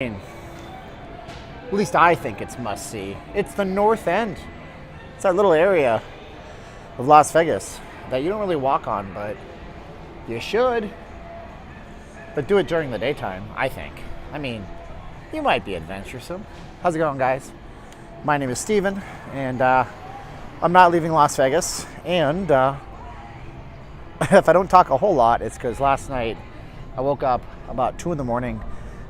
At least I think it's must see. It's the north end. It's that little area of Las Vegas that you don't really walk on, but you should. But do it during the daytime, I think. I mean, you might be adventuresome. How's it going, guys? My name is Steven, and I'm not leaving Las Vegas. And if I don't talk a whole lot, it's because last night I woke up about 2 in the morning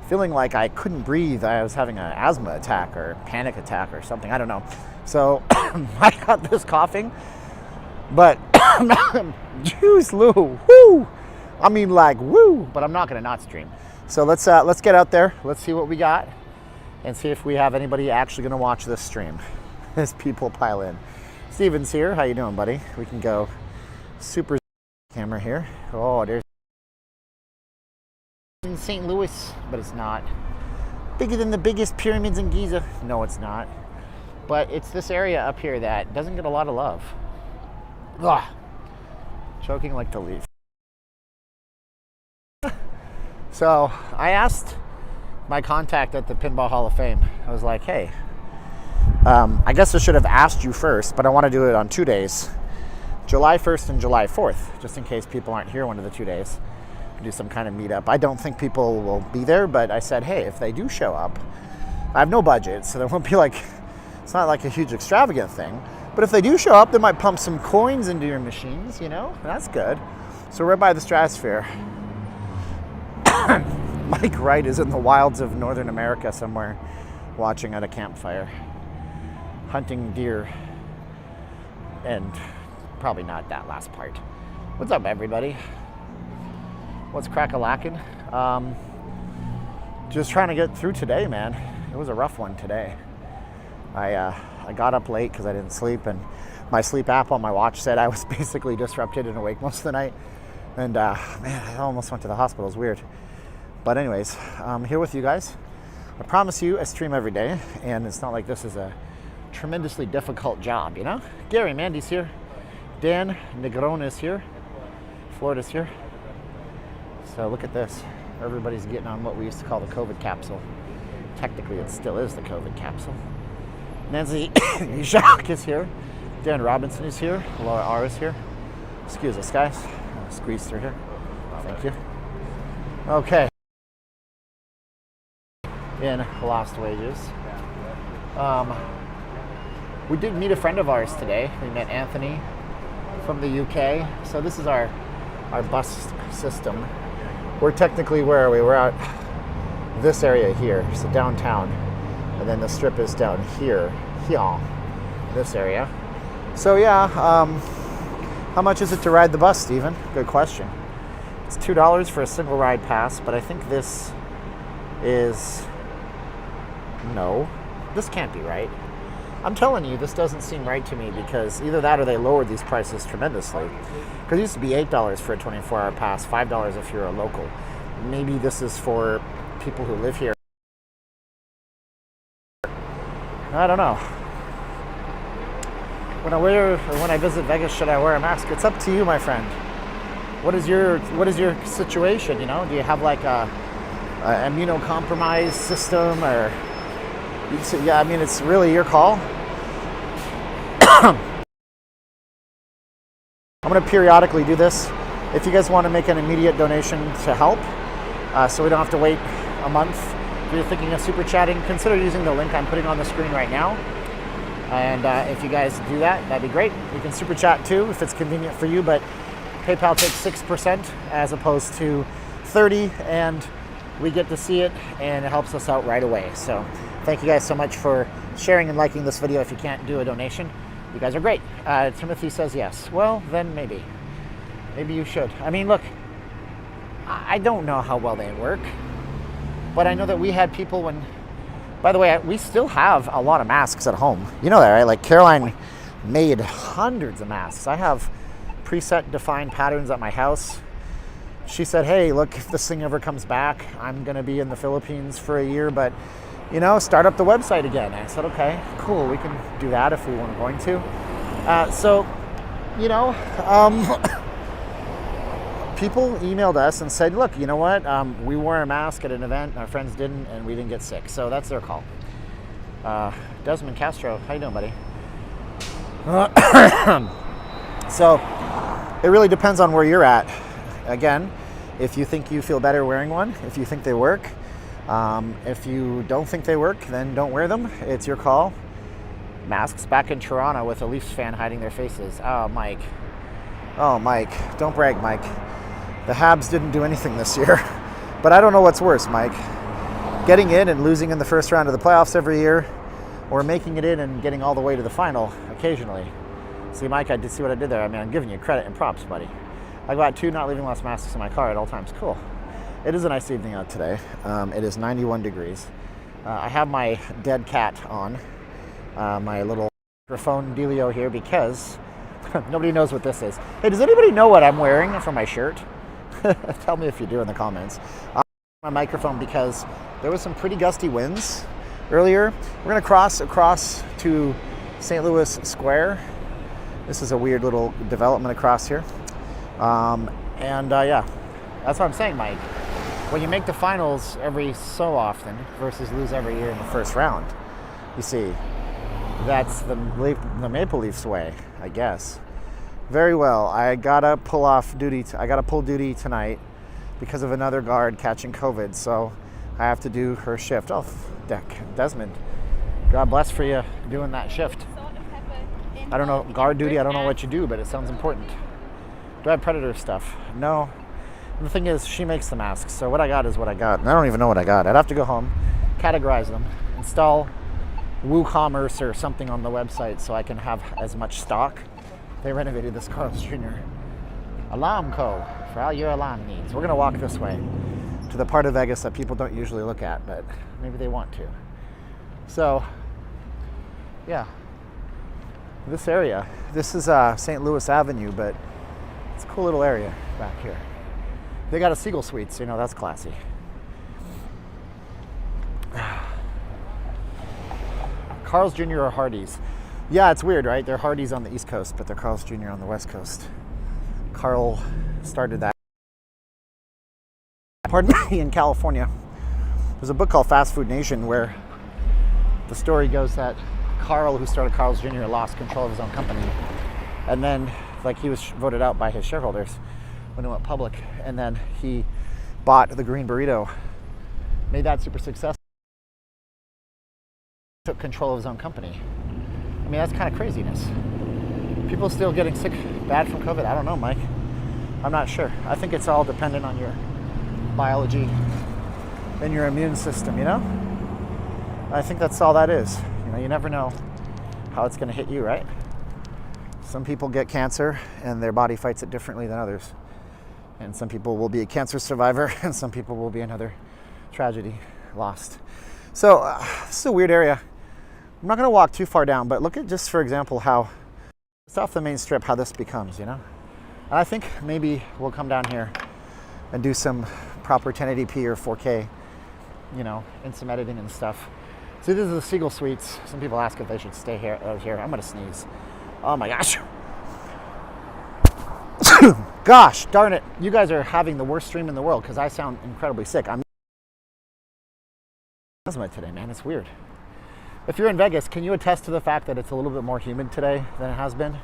feeling like I couldn't breathe. I was having an asthma attack or panic attack or something. I don't know. So I got this coughing, but juice, Lou, woo! I mean, like, woo! But I'm not gonna not stream. So let's get out there. Let's see what we got, and see if we have anybody actually gonna watch this stream as people pile in. Steven's here. How you doing, buddy? We can go super camera here. Oh, there's in St. Louis, but it's not. Bigger than the biggest pyramids in Giza. No, it's not. But it's this area up here that doesn't get a lot of love. Ugh. Choking like to leave. So I asked my contact at the Pinball Hall of Fame. I was like, hey, I guess I should have asked you first, but I want to do it on 2 days. July 1st and July 4th, just in case people aren't here one of the 2 days. Do some kind of meetup. I don't think people will be there, but I said, hey, if they do show up, I have no budget, so there won't be like, it's not like a huge extravagant thing, but if they do show up, they might pump some coins into your machines, you know, that's good. So we're by the Stratosphere. Mike Wright is in the wilds of Northern America somewhere, watching at a campfire, hunting deer, and probably not that last part. What's up, everybody? What's crack-a-lackin'? Just trying to get through today, man. It was a rough one today. I got up late because I didn't sleep, and my sleep app on my watch said I was basically disrupted and awake most of the night. And man, I almost went to the hospital. It was weird. But anyways, I'm here with you guys. I promise you I stream every day, and it's not like this is a tremendously difficult job, you know? Gary Mandy's here. Dan Negron is here. Florida's here. So look at this. Everybody's getting on what we used to call the COVID capsule. Technically, it still is the COVID capsule. Nancy Jacques is here. Dan Robinson is here. Laura R is here. Excuse us, guys. I'll squeeze through here. Thank you. Okay. In Lost Wages. We did meet a friend of ours today. We met Anthony from the UK. So this is our bus system. We're technically, where are we? We're out this area here, so downtown. And then the strip is down here, this area. So yeah, how much is it to ride the bus, Steven? Good question. It's $2 for a single ride pass, but I think this is, no, this can't be right. I'm telling you, this doesn't seem right to me, because either that or they lowered these prices tremendously. Because it used to be $8 for a 24-hour pass, $5 if you're a local. Maybe this is for people who live here. I don't know. When I visit Vegas, should I wear a mask? It's up to you, my friend. What is your situation? You know, do you have like a immunocompromised system, or? Yeah, I mean, it's really your call. I'm going to periodically do this. If you guys want to make an immediate donation to help, so we don't have to wait a month, if you're thinking of super chatting, consider using the link I'm putting on the screen right now. And if you guys do that, that'd be great. You can super chat too if it's convenient for you, but PayPal takes 6% as opposed to 30%, and we get to see it, and it helps us out right away. So thank you guys so much for sharing and liking this video. If you can't do a donation, you guys are great. Timothy says yes. Well, then maybe you should. I mean, look, I don't know how well they work, but I know that we had people when, by the way, we still have a lot of masks at home. You know that, right? Like Caroline made hundreds of masks. I have preset defined patterns at my house. She said, hey, look, if this thing ever comes back, I'm going to be in the Philippines for a year, but, you know, start up the website again. I said, okay, cool, we can do that if we weren't going to. So, you know, people emailed us and said, look, you know what? We wore a mask at an event, our friends didn't, and we didn't get sick. So that's their call. Desmond Castro, how you doing, buddy? So it really depends on where you're at. Again, if you think you feel better wearing one, if you think they work, if you don't think they work, then don't wear them. It's your call. Masks back in Toronto with a Leafs fan hiding their faces. Oh, Mike. Oh, Mike. Don't brag, Mike. The Habs didn't do anything this year. But I don't know what's worse, Mike. Getting in and losing in the first round of the playoffs every year, or making it in and getting all the way to the final occasionally. See, Mike, I did see what I did there. I mean, I'm giving you credit and props, buddy. I got 2 not leaving less masks in my car at all times. Cool. It is a nice evening out today. It is 91 degrees. I have my dead cat on. My little microphone dealio here because nobody knows what this is. Hey, does anybody know what I'm wearing for my shirt? Tell me if you do in the comments. My microphone because there was some pretty gusty winds earlier. We're gonna cross across to St. Louis Square. This is a weird little development across here. Yeah, that's what I'm saying, Mike. When you make the finals every so often versus lose every year in the first round, you see, that's the Maple Leafs way, I guess. Very well. I gotta pull duty tonight because of another guard catching COVID, so I have to do her shift. Oh, Desmond, God bless for you doing that shift. I don't know, guard duty, I don't know what you do, but it sounds important. Do I have Predator stuff? No. The thing is, she makes the masks, so what I got is what I got. And I don't even know what I got. I'd have to go home, categorize them, install WooCommerce or something on the website so I can have as much stock. They renovated this Carl's Jr. Alarm Co. for all your alarm needs. We're going to walk this way to the part of Vegas that people don't usually look at, but maybe they want to. So, yeah. This area, this is St. Louis Avenue, but it's a cool little area back here. They got a Seagull Suites, you know, that's classy. Carl's Jr. or Hardee's. Yeah, it's weird, right? They're Hardee's on the East Coast, but they're Carl's Jr. on the West Coast. Carl started that. Pardon me, in California. There's a book called Fast Food Nation where the story goes that Carl, who started Carl's Jr., lost control of his own company. And then, like, he was voted out by his shareholders when it went public. And then he bought the Green Burrito, made that super successful, took control of his own company. I mean, that's kind of craziness. People still getting sick bad from COVID? I don't know, Mike. I'm not sure. I think it's all dependent on your biology and your immune system, you know? I think that's all that is. You know, you never know how it's going to hit you, right? Some people get cancer and their body fights it differently than others. And some people will be a cancer survivor and some people will be another tragedy lost. So this is a weird area. I'm not going to walk too far down, but look at just, for example, how it's off the main strip, how this becomes, you know? And I think maybe we'll come down here and do some proper 1080p or 4K, you know, and some editing and stuff. So this is the Seagull Suites. Some people ask if they should stay here. I'm going to sneeze. Oh my gosh. Gosh, darn it. You guys are having the worst stream in the world because I sound incredibly sick. I'm asthma today, man. It's weird. If you're in Vegas, can you attest to the fact that it's a little bit more humid today than it has been?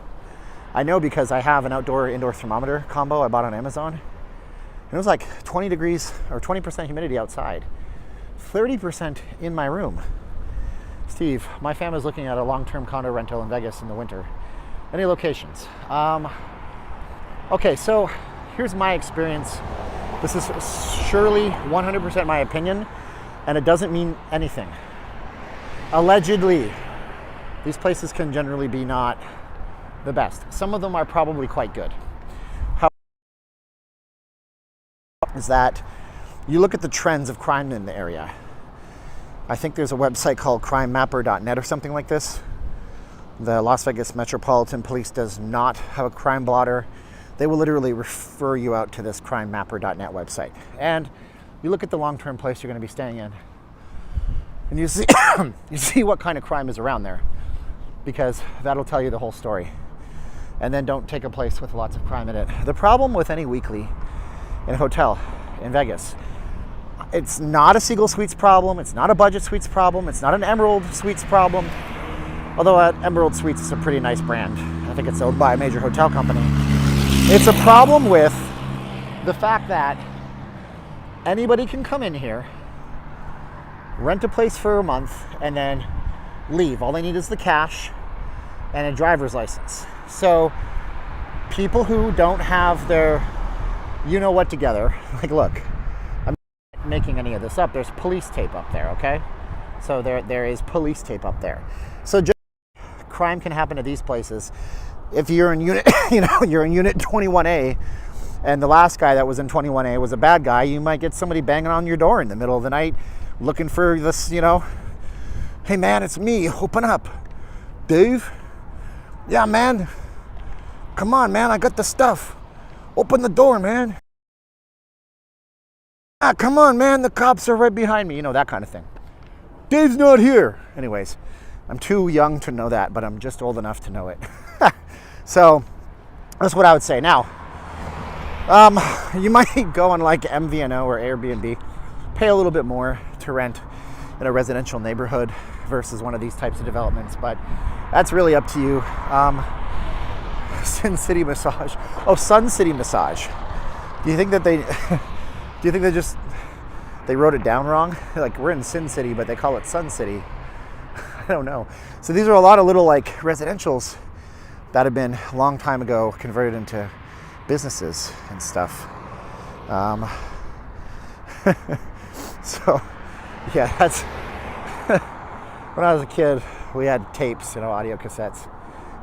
I know because I have an outdoor-indoor thermometer combo I bought on Amazon. And it was like 20 degrees or 20% humidity outside, 30% in my room. Steve, my family's looking at a long-term condo rental in Vegas in the winter. Any locations? Okay, so here's my experience. This is surely 100% my opinion, and it doesn't mean anything. Allegedly, these places can generally be not the best. Some of them are probably quite good. How is that you look at the trends of crime in the area. I think there's a website called crimemapper.net or something like this. The Las Vegas Metropolitan Police does not have a crime blotter. They will literally refer you out to this crimemapper.net website. And you look at the long-term place you're going to be staying in, and you see you see what kind of crime is around there, because that'll tell you the whole story. And then don't take a place with lots of crime in it. The problem with any weekly in a hotel in Vegas. It's not a Siegel Suites problem. It's not a Budget Suites problem. It's not an Emerald Suites problem. Although Emerald Suites is a pretty nice brand. I think it's owned by a major hotel company. It's a problem with the fact that anybody can come in here, rent a place for a month, and then leave. All they need is the cash and a driver's license. So people who don't have their you-know-what together, like, look, I'm not making any of this up. There's police tape up there, okay? So there is police tape up there. So just crime can happen at these places. If you're in unit, you're in unit 21A, and the last guy that was in 21A was a bad guy, you might get somebody banging on your door in the middle of the night looking for this, hey man, it's me, open up. Dave? Yeah, man. Come on, man, I got the stuff. Open the door, man. Ah, come on, man, the cops are right behind me. That kind of thing. Dave's not here. Anyways, I'm too young to know that, but I'm just old enough to know it. So that's what I would say. Now, you might go on like MVNO or Airbnb, pay a little bit more to rent in a residential neighborhood versus one of these types of developments, but that's really up to you. Sin City Massage. Oh, Sun City Massage. Do you think that they wrote it down wrong? Like, we're in Sin City, but they call it Sun City. I don't know. So these are a lot of little like residentials that have been a long time ago converted into businesses and stuff. So yeah, that's when I was a kid, we had tapes, audio cassettes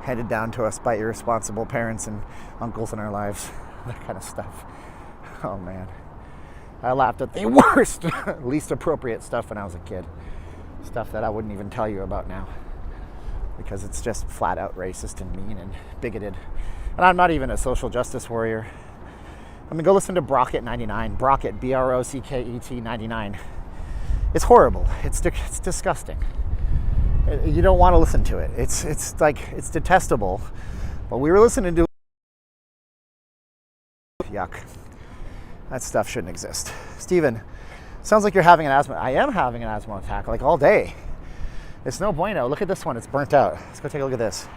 handed down to us by irresponsible parents and uncles in our lives, that kind of stuff. Oh man, I laughed at the worst, least appropriate stuff when I was a kid. Stuff that I wouldn't even tell you about now, because it's just flat out racist and mean and bigoted. And I'm not even a social justice warrior. I mean, go listen to Brocket 99. Brocket, Brocket 99. It's horrible. It's disgusting. You don't want to listen to it. It's detestable. But we were listening to yuck. That stuff shouldn't exist. Steven, sounds like you're having an asthma. I am having an asthma attack, like all day. It's no bueno. Look at this one. It's burnt out. Let's go take a look at this.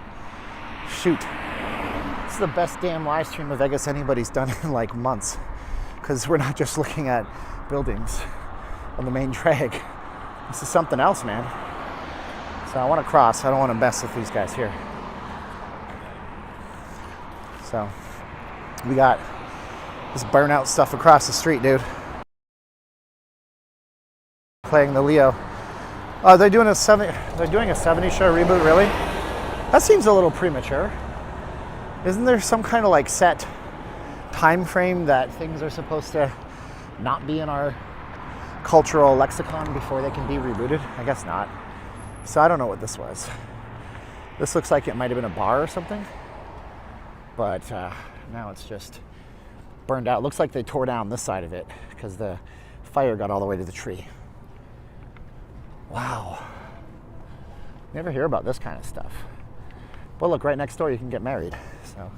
Shoot. This is the best damn live stream of Vegas anybody's done in like months, because we're not just looking at buildings on the main drag. This is something else, man. So I want to cross. I don't want to mess with these guys here. So we got this burnout stuff across the street, dude. Playing the Leo. Oh, they're doing a 70 show reboot, really? That seems a little premature. Isn't there some kind of like set time frame that things are supposed to not be in our cultural lexicon before they can be rebooted? I guess not. So I don't know what this was. This looks like it might have been a bar or something, but now it's just burned out. Looks like they tore down this side of it because the fire got all the way to the tree. Wow. Never hear about this kind of stuff. But look, right next door you can get married. So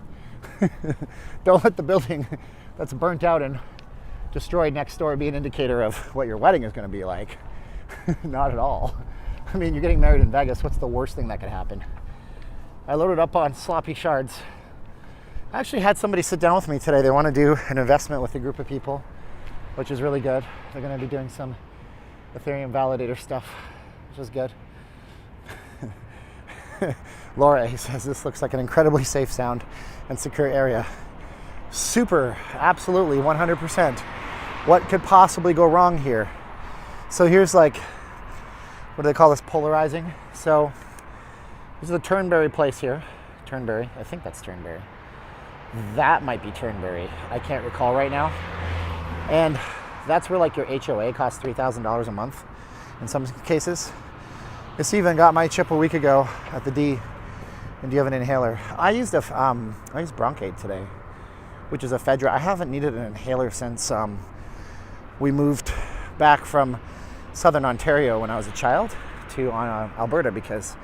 don't let the building that's burnt out and destroyed next door be an indicator of what your wedding is going to be like. Not at all. I mean, you're getting married in Vegas. What's the worst thing that could happen? I loaded up on sloppy shards. I actually had somebody sit down with me today. They want to do an investment with a group of people, which is really good. They're going to be doing some Ethereum validator stuff, which is good. Laura, he says, this looks like an incredibly safe, sound, and secure area. Super, absolutely, 100%. What could possibly go wrong here? So here's like, what do they call this, polarizing? So this is the Turnberry place here. Turnberry, I think that's Turnberry. That might be Turnberry. I can't recall right now. And that's where like your HOA costs $3,000 a month in some cases. This even got my chip a week ago at the D. And do you have an inhaler? I used Bronchate today, which is a Fedra. I haven't needed an inhaler since we moved back from Southern Ontario when I was a child to Alberta, because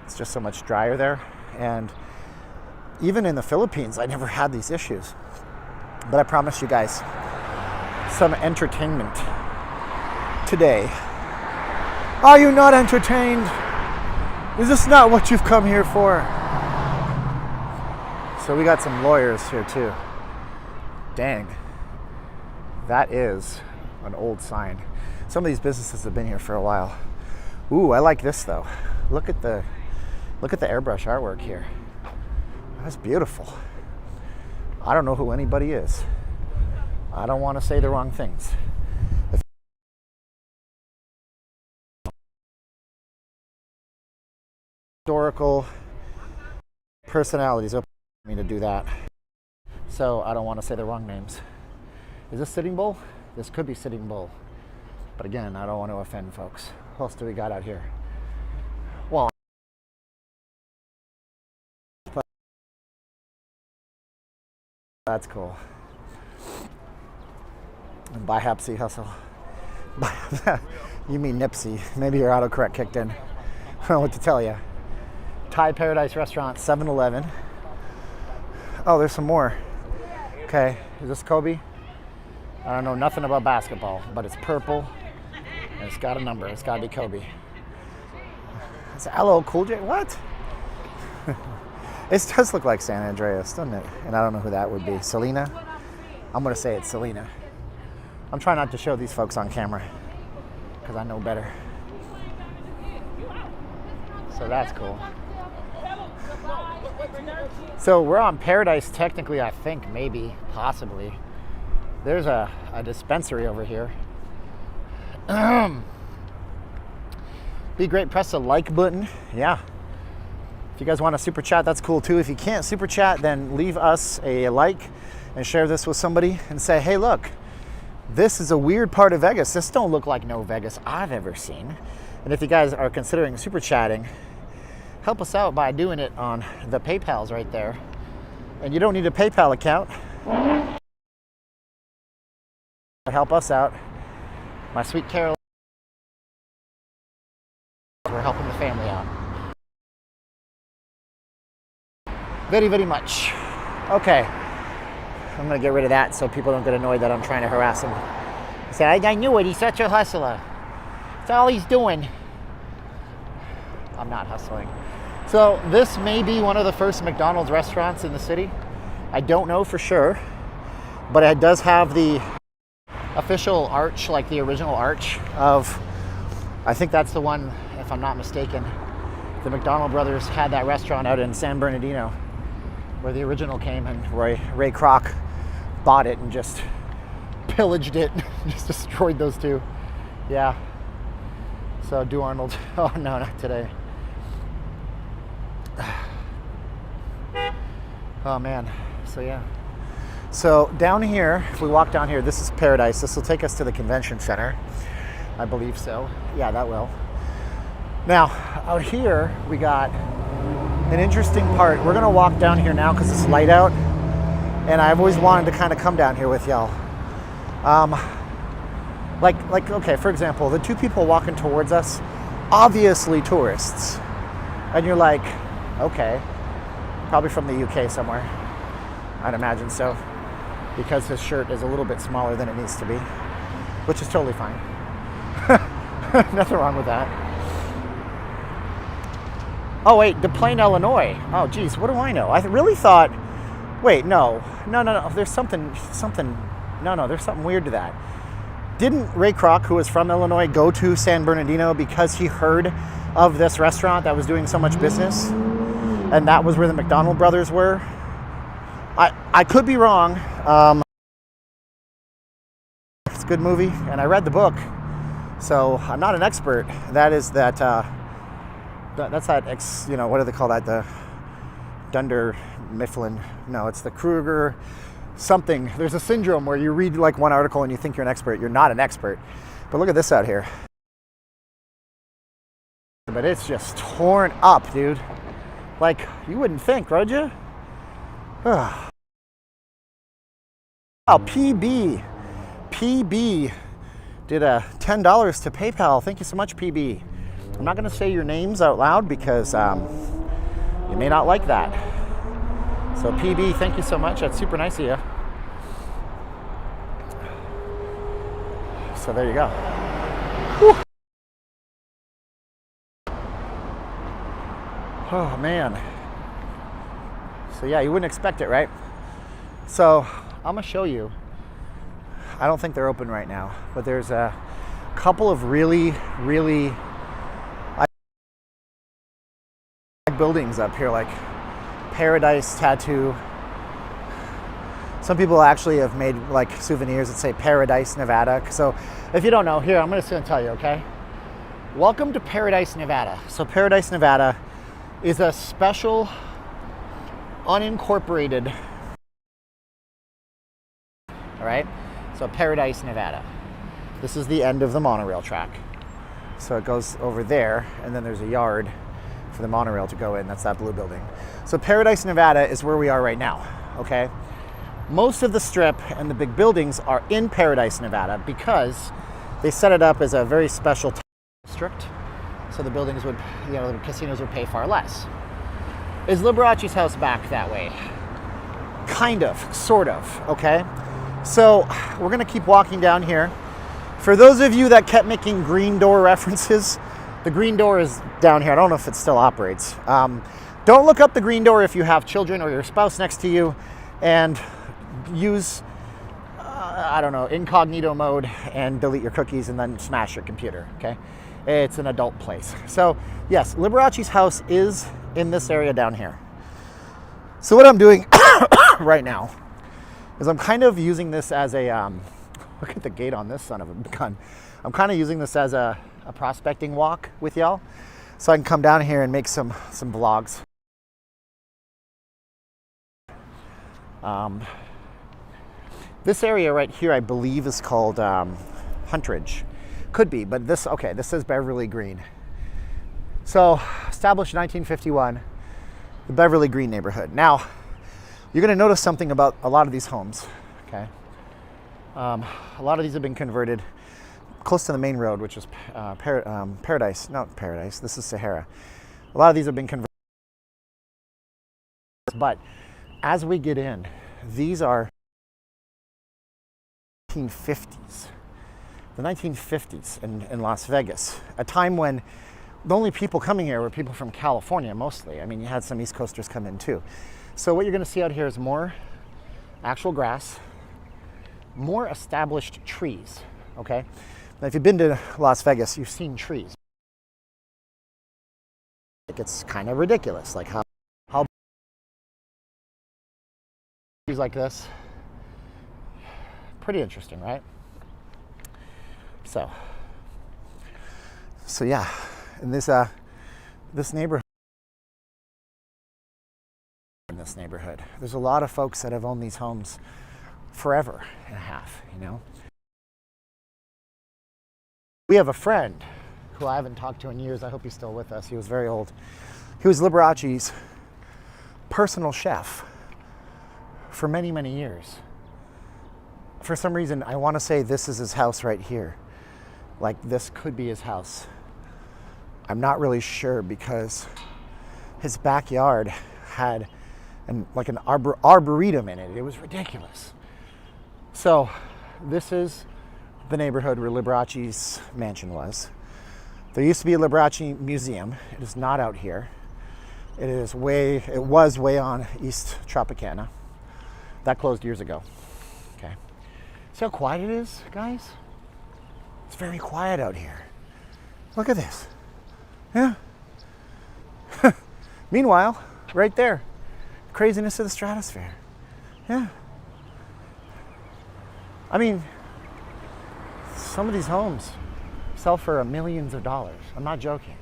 it's just so much drier there. And even in the Philippines, I never had these issues. But I promise you guys, some entertainment today. Are you not entertained? Is this not what you've come here for? So we got some lawyers here too. Dang. That is an old sign. Some of these businesses have been here for a while. Ooh, I like this though. Look at the airbrush artwork here. That's beautiful. I don't know who anybody is. I don't want to say the wrong things. Historical personalities open me to do that. So I don't want to say the wrong names. Is this Sitting Bull? This could be Sitting Bull. But again, I don't want to offend folks. What else do we got out here? Well, that's cool. And Bihapsy Hustle. You mean Nipsey. Maybe your autocorrect kicked in. I don't know what to tell you. Thai Paradise Restaurant, 7-Eleven. Oh, there's some more. Okay, is this Kobe? I don't know nothing about basketball, but it's purple and it's got a number. It's got to be Kobe. It's LL Cool J. What? It does look like San Andreas, doesn't it? And I don't know who that would be. Selena? I'm going to say it's Selena. I'm trying not to show these folks on camera because I know better. So that's cool. So we're on Paradise technically, I think, maybe, possibly. There's a dispensary over here. Be great, press the like button. Yeah. If you guys want to super chat, that's cool too. If you can't super chat, then leave us a like and share this with somebody and say, hey, look, this is a weird part of Vegas. This don't look like no Vegas I've ever seen. And if you guys are considering super chatting, help us out by doing it on the PayPal's right there. And you don't need a PayPal account. Help us out. My sweet Carol. We're helping the family out. Very, very much. Okay. I'm going to get rid of that so people don't get annoyed that I'm trying to harass them. Say, I knew it. He's such a hustler. That's all he's doing. I'm not hustling. So this may be one of the first McDonald's restaurants in the city. I don't know for sure, but it does have the official arch, like the original arch of, I think that's the one, if I'm not mistaken. The McDonald brothers had that restaurant out in San Bernardino where the original came, and Ray Kroc bought it and just pillaged it, just destroyed those two. Yeah. So do Arnold. Oh no, not today. Oh man. So yeah. So down here, if we walk down here, this is Paradise. This will take us to the convention center. I believe so. Yeah, that will. Now, out here, we got an interesting part. We're gonna walk down here now because it's light out, and I've always wanted to kind of come down here with y'all. Like, okay, for example, the two people walking towards us, obviously tourists. And you're like, okay, probably from the UK somewhere. I'd imagine so, because his shirt is a little bit smaller than it needs to be, which is totally fine. Nothing wrong with that. Oh wait, Des Plaines, Illinois. Oh geez, what do I know? I really thought, wait, no. There's something, there's something weird to that. Didn't Ray Kroc, who was from Illinois, go to San Bernardino because he heard of this restaurant that was doing so much business? And that was where the McDonald brothers were? I could be wrong. It's a good movie, and I read the book, so I'm not an expert. That's that, what do they call that? The Dunder Mifflin. No, it's the Kruger something. There's a syndrome where you read like one article and you think you're an expert. You're not an expert. But look at this out here. But it's just torn up, dude. Like, you wouldn't think, would you? Oh, PB did a $10 to PayPal. Thank you so much, PB. I'm not going to say your names out loud because you may not like that. So PB, thank you so much. That's super nice of you. So there you go. Whew. Oh man. So yeah, you wouldn't expect it, right? So I'm gonna show you. I don't think they're open right now, but there's a couple of really buildings up here, like Paradise Tattoo. Some people actually have made like souvenirs that say Paradise, Nevada. So if you don't know, here, I'm just gonna tell you, okay? Welcome to Paradise, Nevada. So Paradise, Nevada is a special unincorporated, all right? So Paradise, Nevada. This is the end of the monorail track. So it goes over there, and then there's a yard for the monorail to go in. That's that blue building. So Paradise, Nevada is where we are right now, okay? Most of the strip and the big buildings are in Paradise, Nevada because they set it up as a very special district. So the buildings would, you know, the casinos would pay far less. Is Liberace's house back that way? Kind of, sort of, okay? So we're gonna keep walking down here. For those of you that kept making green door references, the green door is down here. I don't know if it still operates. Don't look up the green door if you have children or your spouse next to you, and use, I don't know, incognito mode and delete your cookies and then smash your computer, okay? It's an adult place. So yes, Liberace's house is in this area down here. So what I'm doing right now is I'm kind of using this as a, look at the gate on this son of a gun. I'm kind of using this as a prospecting walk with y'all. So I can come down here and make some vlogs. This area right here, I believe, is called Huntridge. Could be, but this, okay, this says Beverly Green. So, established in 1951, the Beverly Green neighborhood. Now, you're gonna notice something about a lot of these homes, okay? A lot of these have been converted close to the main road, which is Paradise, not Paradise, this is Sahara. A lot of these have been converted, but as we get in, these are 1950s. The 1950s in Las Vegas, a time when the only people coming here were people from California mostly. I mean, you had some East Coasters come in too. So what you're gonna see out here is more actual grass, more established trees, okay? Now, if you've been to Las Vegas, you've seen trees. It's kind of ridiculous, like how trees like this. Pretty interesting, right? So yeah, in this neighborhood, there's a lot of folks that have owned these homes forever and a half, you know. We have a friend who I haven't talked to in years. I hope he's still with us. He was very old. He was Liberace's personal chef for many, many years. For some reason, I want to say this is his house right here. Like, this could be his house. I'm not really sure because his backyard had an arboretum in it. It was ridiculous. So this is the neighborhood where Liberace's mansion was. There used to be a Liberace museum. It is not out here. It was way on East Tropicana. That closed years ago. Okay. See how quiet it is, guys? It's very quiet out here. Look at this. Yeah. Meanwhile, right there, craziness of the stratosphere. Yeah. I mean, some of these homes sell for millions of dollars. I'm not joking.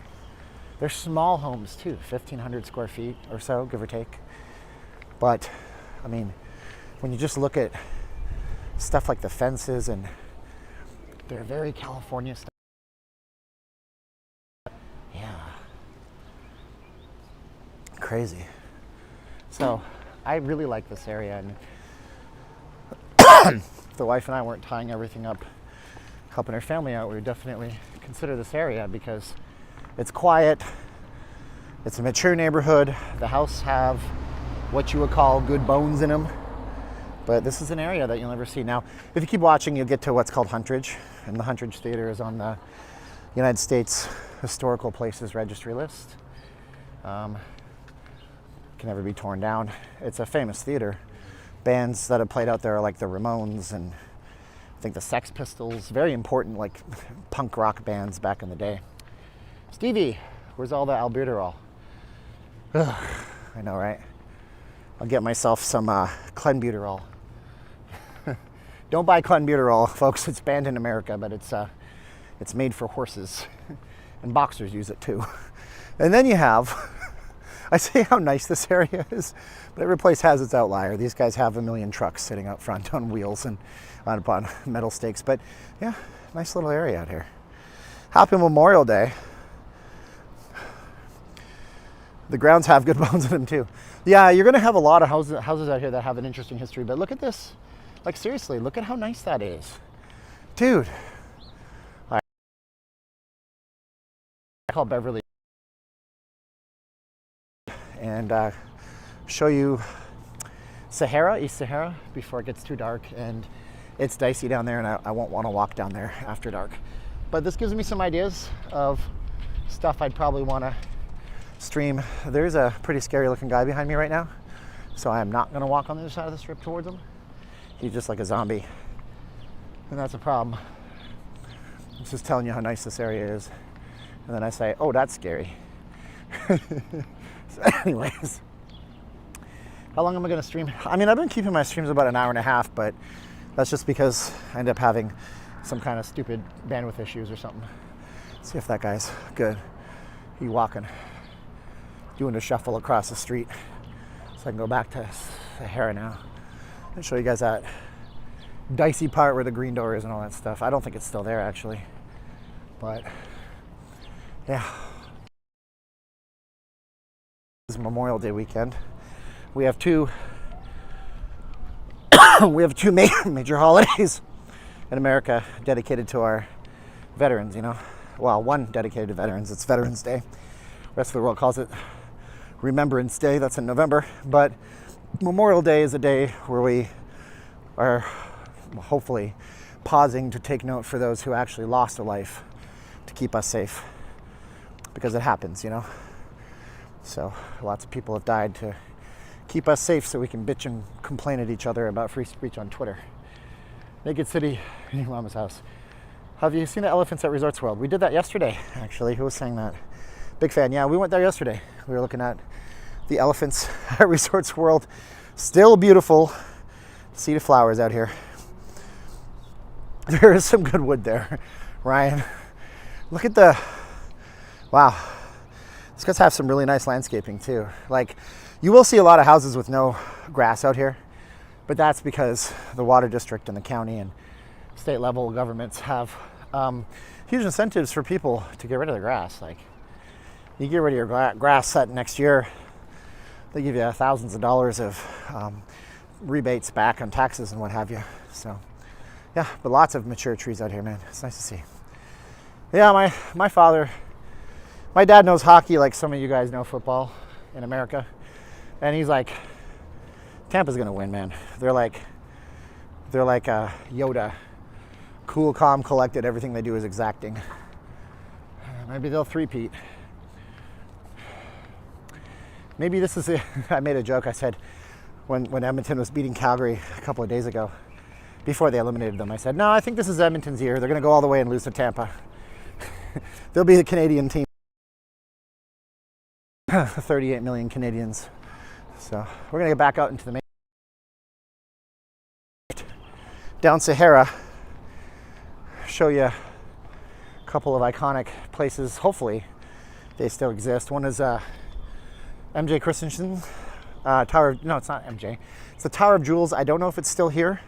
They're small homes too, 1,500 square feet or so, give or take. But, I mean, when you just look at stuff like the fences, and they're very California stuff. Yeah. Crazy. So I really like this area, and if the wife and I weren't tying everything up, helping her family out, we would definitely consider this area because it's quiet, it's a mature neighborhood, the houses have what you would call good bones in them. But this is an area that you'll never see. Now, if you keep watching, you'll get to what's called Huntridge, and the Huntridge Theater is on the United States Historical Places Registry list. Can never be torn down. It's a famous theater. Bands that have played out there are like the Ramones and I think the Sex Pistols, very important like punk rock bands back in the day. Stevie, where's all the albuterol? Ugh, I know, right? I'll get myself some clenbuterol. Don't buy clenbuterol, folks. It's banned in America, but it's made for horses, and boxers use it too. And then you have, I say how nice this area is, but every place has its outlier. These guys have a million trucks sitting out front on wheels and on metal stakes. But yeah, nice little area out here. Happy Memorial Day. The grounds have good bones in them too. Yeah, you're gonna have a lot of houses out here that have an interesting history, but look at this. Like seriously, look at how nice that is. Dude. I call Beverly and show you Sahara, East Sahara, before it gets too dark, and it's dicey down there, and I won't want to walk down there after dark. But this gives me some ideas of stuff I'd probably want to stream. There's a pretty scary looking guy behind me right now, so I am not going to walk on the other side of the strip towards him. He's just like a zombie, and that's a problem. I'm just telling you how nice this area is, and then I say, oh, that's scary. So anyways, how long am I going to stream? I mean, I've been keeping my streams about an hour and a half, but that's just because I end up having some kind of stupid bandwidth issues or something. Let's see if that guy's good. He walking, doing a shuffle across the street, so I can go back to Sahara now and show you guys that dicey part where the green door is and all that stuff. I don't think it's still there actually, but yeah. This is Memorial Day weekend. We have two major holidays in America dedicated to our veterans, you know. Well, one dedicated to veterans, it's Veterans Day. The rest of the world calls it Remembrance Day, that's in November. But Memorial Day is a day where we are hopefully pausing to take note for those who actually lost a life to keep us safe. Because it happens, you know. So lots of people have died to keep us safe so we can bitch and complain at each other about free speech on Twitter. Naked City in your mama's house. Have you seen the elephants at Resorts World? We did that yesterday, actually. Who was saying that? Big fan. Yeah, we went there yesterday. We were looking at the elephants at Resorts World. Still beautiful. Sea of flowers out here. There is some good wood there, Ryan. Look at the, wow. These guys have some really nice landscaping too. Like, you will see a lot of houses with no grass out here, but that's because the water district and the county and state level governments have huge incentives for people to get rid of the grass. Like, you get rid of your grass set next year, they give you thousands of dollars of rebates back on taxes and what have you. So yeah, but lots of mature trees out here, man. It's nice to see. Yeah, my dad knows hockey like some of you guys know football in America. And he's like, Tampa's gonna win, man. They're like Yoda. Cool, calm, collected. Everything they do is exacting. Maybe they'll three-peat. Maybe this is it. I made a joke. I said, when Edmonton was beating Calgary a couple of days ago, before they eliminated them, I said, no, I think this is Edmonton's year. They're gonna go all the way and lose to Tampa. They'll be the Canadian team. 38 million Canadians. So we're gonna get back out into the main down Sahara, show you a couple of iconic places. Hopefully they still exist. One is MJ Christensen Tower of, no, it's not MJ, it's the Tower of Jewels. I don't know if it's still here.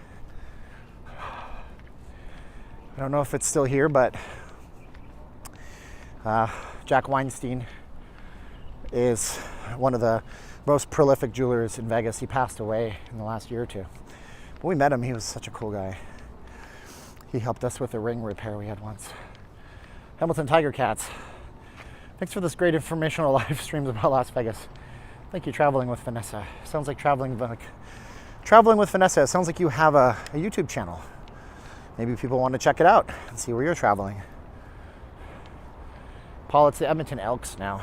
But Jack Weinstein is one of the most prolific jewelers in Vegas. He passed away in the last year or two. But we met him. He was such a cool guy. He helped us with a ring repair we had once. Hamilton Tiger Cats. Thanks for this great informational live streams about Las Vegas. Thank you, Traveling with Vanessa. Sounds like traveling like Traveling with Vanessa, it sounds like you have a YouTube channel. Maybe people want to check it out and see where you're traveling. Paul, it's the Edmonton Elks now.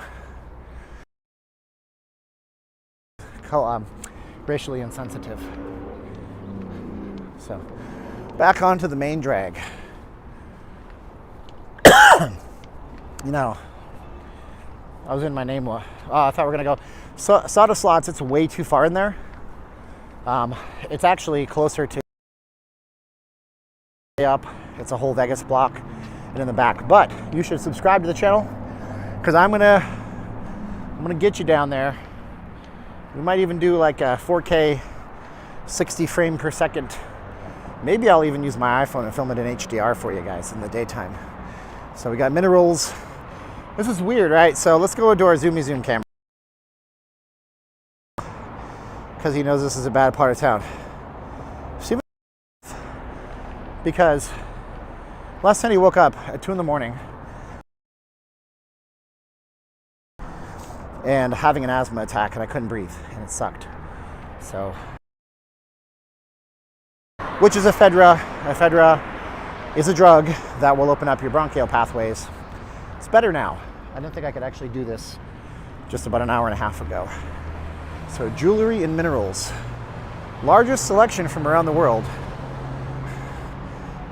Racially insensitive. So, back onto the main drag. You know, I was in my name. I thought we were gonna go Sawdust Slots. It's way too far in there. It's actually closer to up. It's a whole Vegas block and in the back. But you should subscribe to the channel because I'm gonna get you down there. We might even do like a 4K 60 frame per second. Maybe I'll even use my iPhone and film it in HDR for you guys in the daytime. So we got minerals. This is weird, right? So let's go into our zoomy zoom camera because he knows this is a bad part of town. See, because last night he woke up at 2 in the morning and having an asthma attack, and I couldn't breathe, and it sucked. So, which is ephedra. Ephedra is a drug that will open up your bronchial pathways. It's better now. I didn't think I could actually do this just about an hour and a half ago. So, jewelry and minerals. Largest selection from around the world.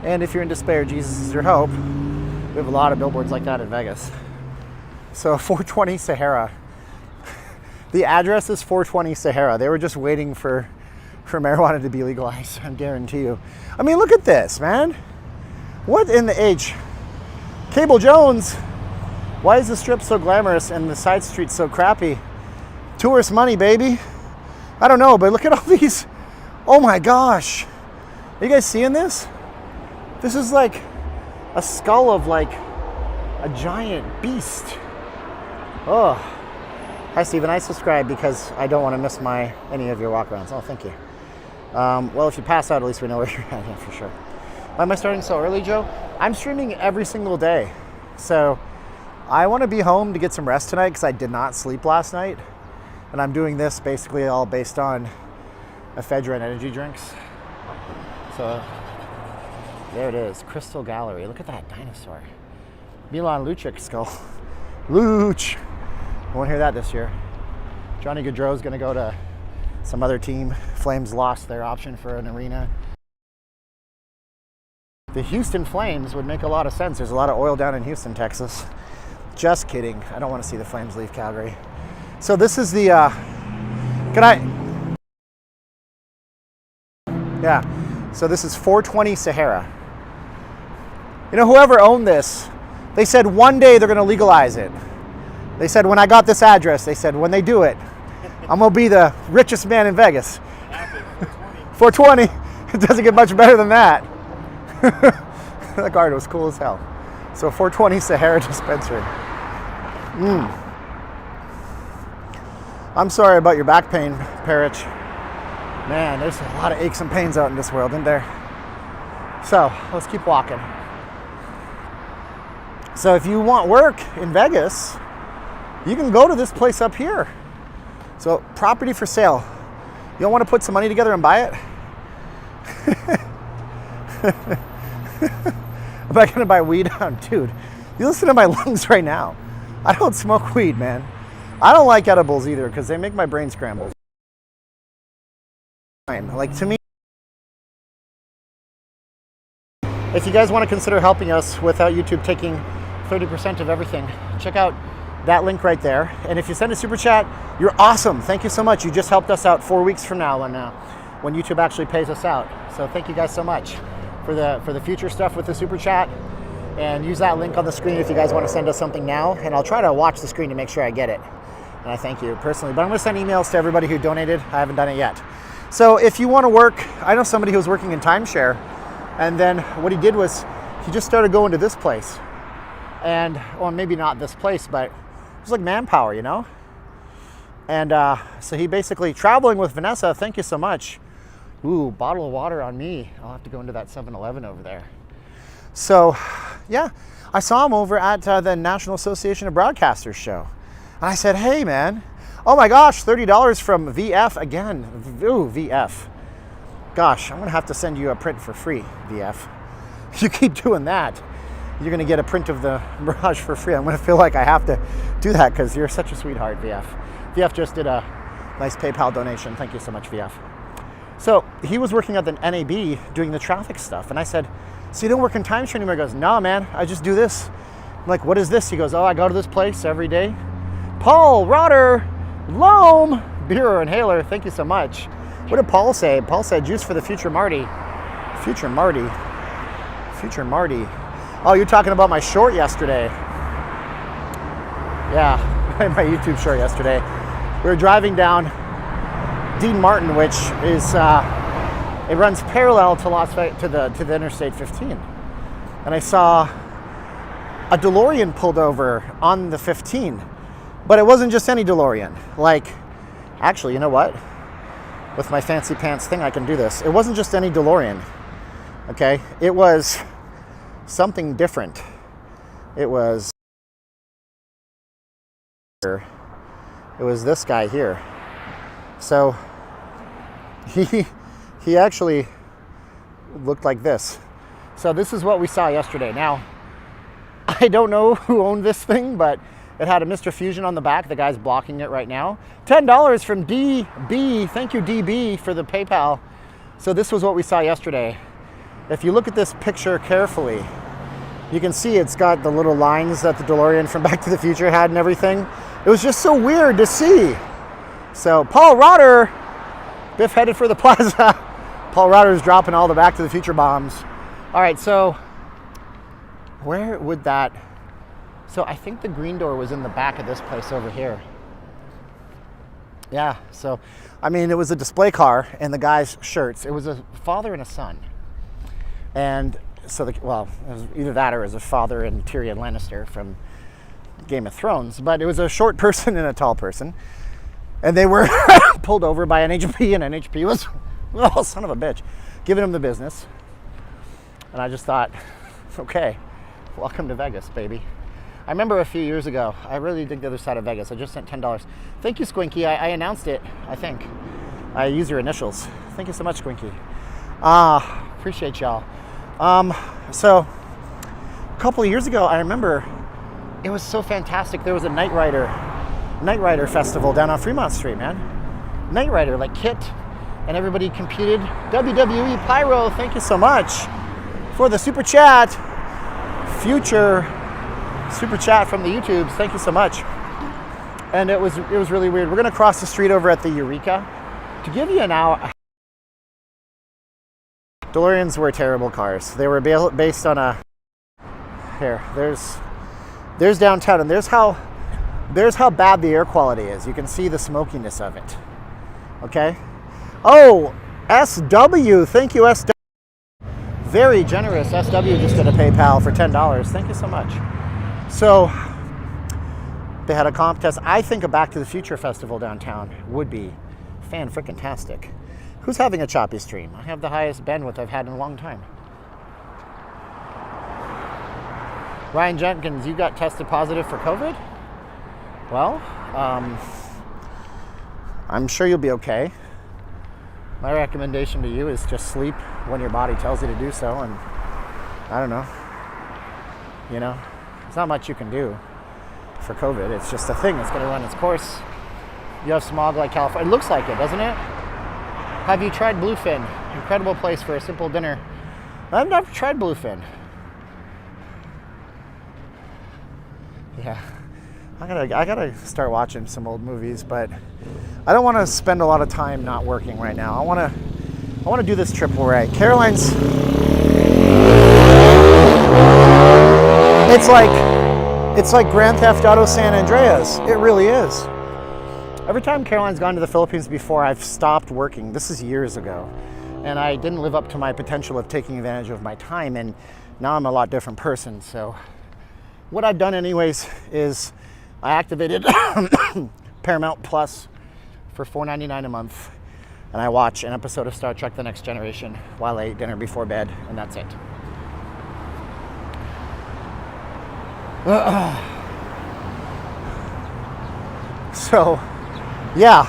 And if you're in despair, Jesus is your hope. We have a lot of billboards like that in Vegas. So, 420 Sahara. The address is 420 Sahara. They were just waiting for marijuana to be legalized, I guarantee you. I mean, look at this, man. What in the H? Cable Jones. Why is the strip so glamorous and the side streets so crappy? Tourist money, baby. I don't know, but look at all these. Oh my gosh. Are you guys seeing this? This is like a skull of like a giant beast. Oh. Hi, Steven. I subscribe because I don't want to miss any of your walkarounds. Oh, thank you. Well, if you pass out, at least we know where you're at, yeah, for sure. Why am I starting so early, Joe? I'm streaming every single day. So I want to be home to get some rest tonight because I did not sleep last night. And I'm doing this basically all based on ephedra and energy drinks. So there it is, Crystal Gallery. Look at that dinosaur. Milan Lucic skull. Luch. I won't hear that this year. Johnny Gaudreau's going to go to some other team. Flames lost their option for an arena. The Houston Flames would make a lot of sense. There's a lot of oil down in Houston, Texas. Just kidding. I don't want to see the Flames leave Calgary. So this is the, yeah. So this is 420 Sahara. You know, whoever owned this, they said one day they're going to legalize it. They said, when I got this address, they said, when they do it, I'm going to be the richest man in Vegas. 420. It doesn't get much better than that. That guard was cool as hell. So 420 Sahara Dispensary. I'm sorry about your back pain, Parrich. Man, there's a lot of aches and pains out in this world, isn't there? So let's keep walking. So if you want work in Vegas, you can go to this place up here. So, property for sale. You don't want to put some money together and buy it? Am I going to buy weed? Dude, you listen to my lungs right now. I don't smoke weed, man. I don't like edibles either because they make my brain scramble. Like, to me, if you guys want to consider helping us without YouTube taking 30% of everything, check out that link right there. And if you send a super chat, you're awesome. Thank you so much. You just helped us out 4 weeks from now when YouTube actually pays us out. So thank you guys so much for the future stuff with the super chat. And use that link on the screen if you guys want to send us something now. And I'll try to watch the screen to make sure I get it. And I thank you personally. But I'm going to send emails to everybody who donated. I haven't done it yet. So if you want to work, I know somebody who was working in timeshare. And then what he did was he just started going to this place. And, well, maybe not this place, but it was like manpower, you know? And so he basically, traveling with Vanessa, thank you so much. Ooh, bottle of water on me. I'll have to go into that 7-Eleven over there. So, yeah, I saw him over at the National Association of Broadcasters show. And I said, hey, man, oh my gosh, $30 from VF again. Ooh, VF. Gosh, I'm going to have to send you a print for free, VF. You keep doing that, you're going to get a print of the Mirage for free. I'm going to feel like I have to do that because you're such a sweetheart, VF. VF just did a nice PayPal donation. Thank you so much, VF. So he was working at the NAB doing the traffic stuff. And I said, so you don't work in timeshare anymore? He goes, no, man, I just do this. I'm like, what is this? He goes, oh, I go to this place every day. Paul Rotter, Loam, Beer Inhaler, thank you so much. What did Paul say? Paul said, juice for the future Marty. Future Marty. Future Marty. Oh, you're talking about my short yesterday. Yeah, my YouTube short yesterday. We were driving down Dean Martin, which is, it runs parallel to Las Vegas, to the Interstate 15. And I saw a DeLorean pulled over on the 15. But it wasn't just any DeLorean. Like, actually, you know what? With my fancy pants thing, I can do this. It wasn't just any DeLorean, okay? It was something different. It was this guy here. So he actually looked like this. So this is what we saw yesterday. Now, I don't know who owned this thing, but it had a Mr. Fusion on the back. The guy's blocking it right now. $10 from DB. Thank you, DB, for the PayPal. So this was what we saw yesterday. If you look at this picture carefully, you can see it's got the little lines that the DeLorean from Back to the Future had and everything. It was just so weird to see. So Paul Rotter, Biff headed for the plaza. Paul Rotter's dropping all the Back to the Future bombs. All right, so where would that... So I think the green door was in the back of this place over here. Yeah, so, I mean, it was a display car and the guy's shirts. It was a father and a son. And so, well, it was either that or it was a father and Tyrion Lannister from Game of Thrones. But it was a short person and a tall person. And they were pulled over by NHP, and NHP was, oh, son of a bitch, giving them the business. And I just thought, okay, welcome to Vegas, baby. I remember a few years ago, I really dig the other side of Vegas. I just sent $10. Thank you, Squinky. I announced it, I think. I use your initials. Thank you so much, Squinky. Appreciate y'all. So, a couple of years ago, I remember it was so fantastic. There was a Knight Rider festival down on Fremont Street, man. Knight Rider, like Kit, and everybody competed. WWE Pyro, thank you so much for the super chat. Future super chat from the YouTubes, thank you so much. And it was really weird. We're gonna cross the street over at the Eureka. To give you an hour, DeLoreans were terrible cars. They were based on a, here, there's downtown, and there's how bad the air quality is. You can see the smokiness of it, okay? Oh, SW, thank you, SW. Very generous, SW just did a PayPal for $10. Thank you so much. So, they had a contest. I think a Back to the Future festival downtown would be fan-frickin-tastic. Who's having a choppy stream? I have the highest bandwidth I've had in a long time. Ryan Jenkins, you got tested positive for COVID? Well, I'm sure you'll be okay. My recommendation to you is just sleep when your body tells you to do so, and I don't know, you know, there's not much you can do for COVID. It's just a thing. It's going to run its course. You have smog like California. It looks like it, doesn't it? Have you tried Bluefin? Incredible place for a simple dinner. I've never tried Bluefin. Yeah, I gotta start watching some old movies, but I don't want to spend a lot of time not working right now. I want to do this trip where Caroline's. It's like Grand Theft Auto San Andreas. It really is. Every time Caroline's gone to the Philippines before, I've stopped working. This is years ago, and I didn't live up to my potential of taking advantage of my time, and now I'm a lot different person. So what I've done anyways is I activated Paramount Plus for $4.99 a month, and I watch an episode of Star Trek: The Next Generation while I eat dinner before bed, and that's it. So, yeah,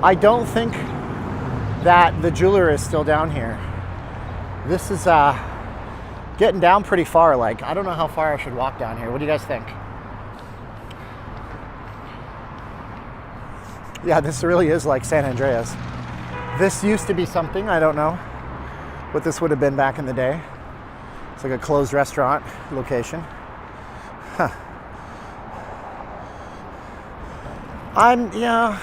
I don't think that the jeweler is still down here. This is getting down pretty far. Like, I don't know how far I should walk down here. What do you guys think? Yeah, this really is like San Andreas. This used to be something, I don't know what this would have been back in the day. It's like a closed restaurant location. Huh. Yeah,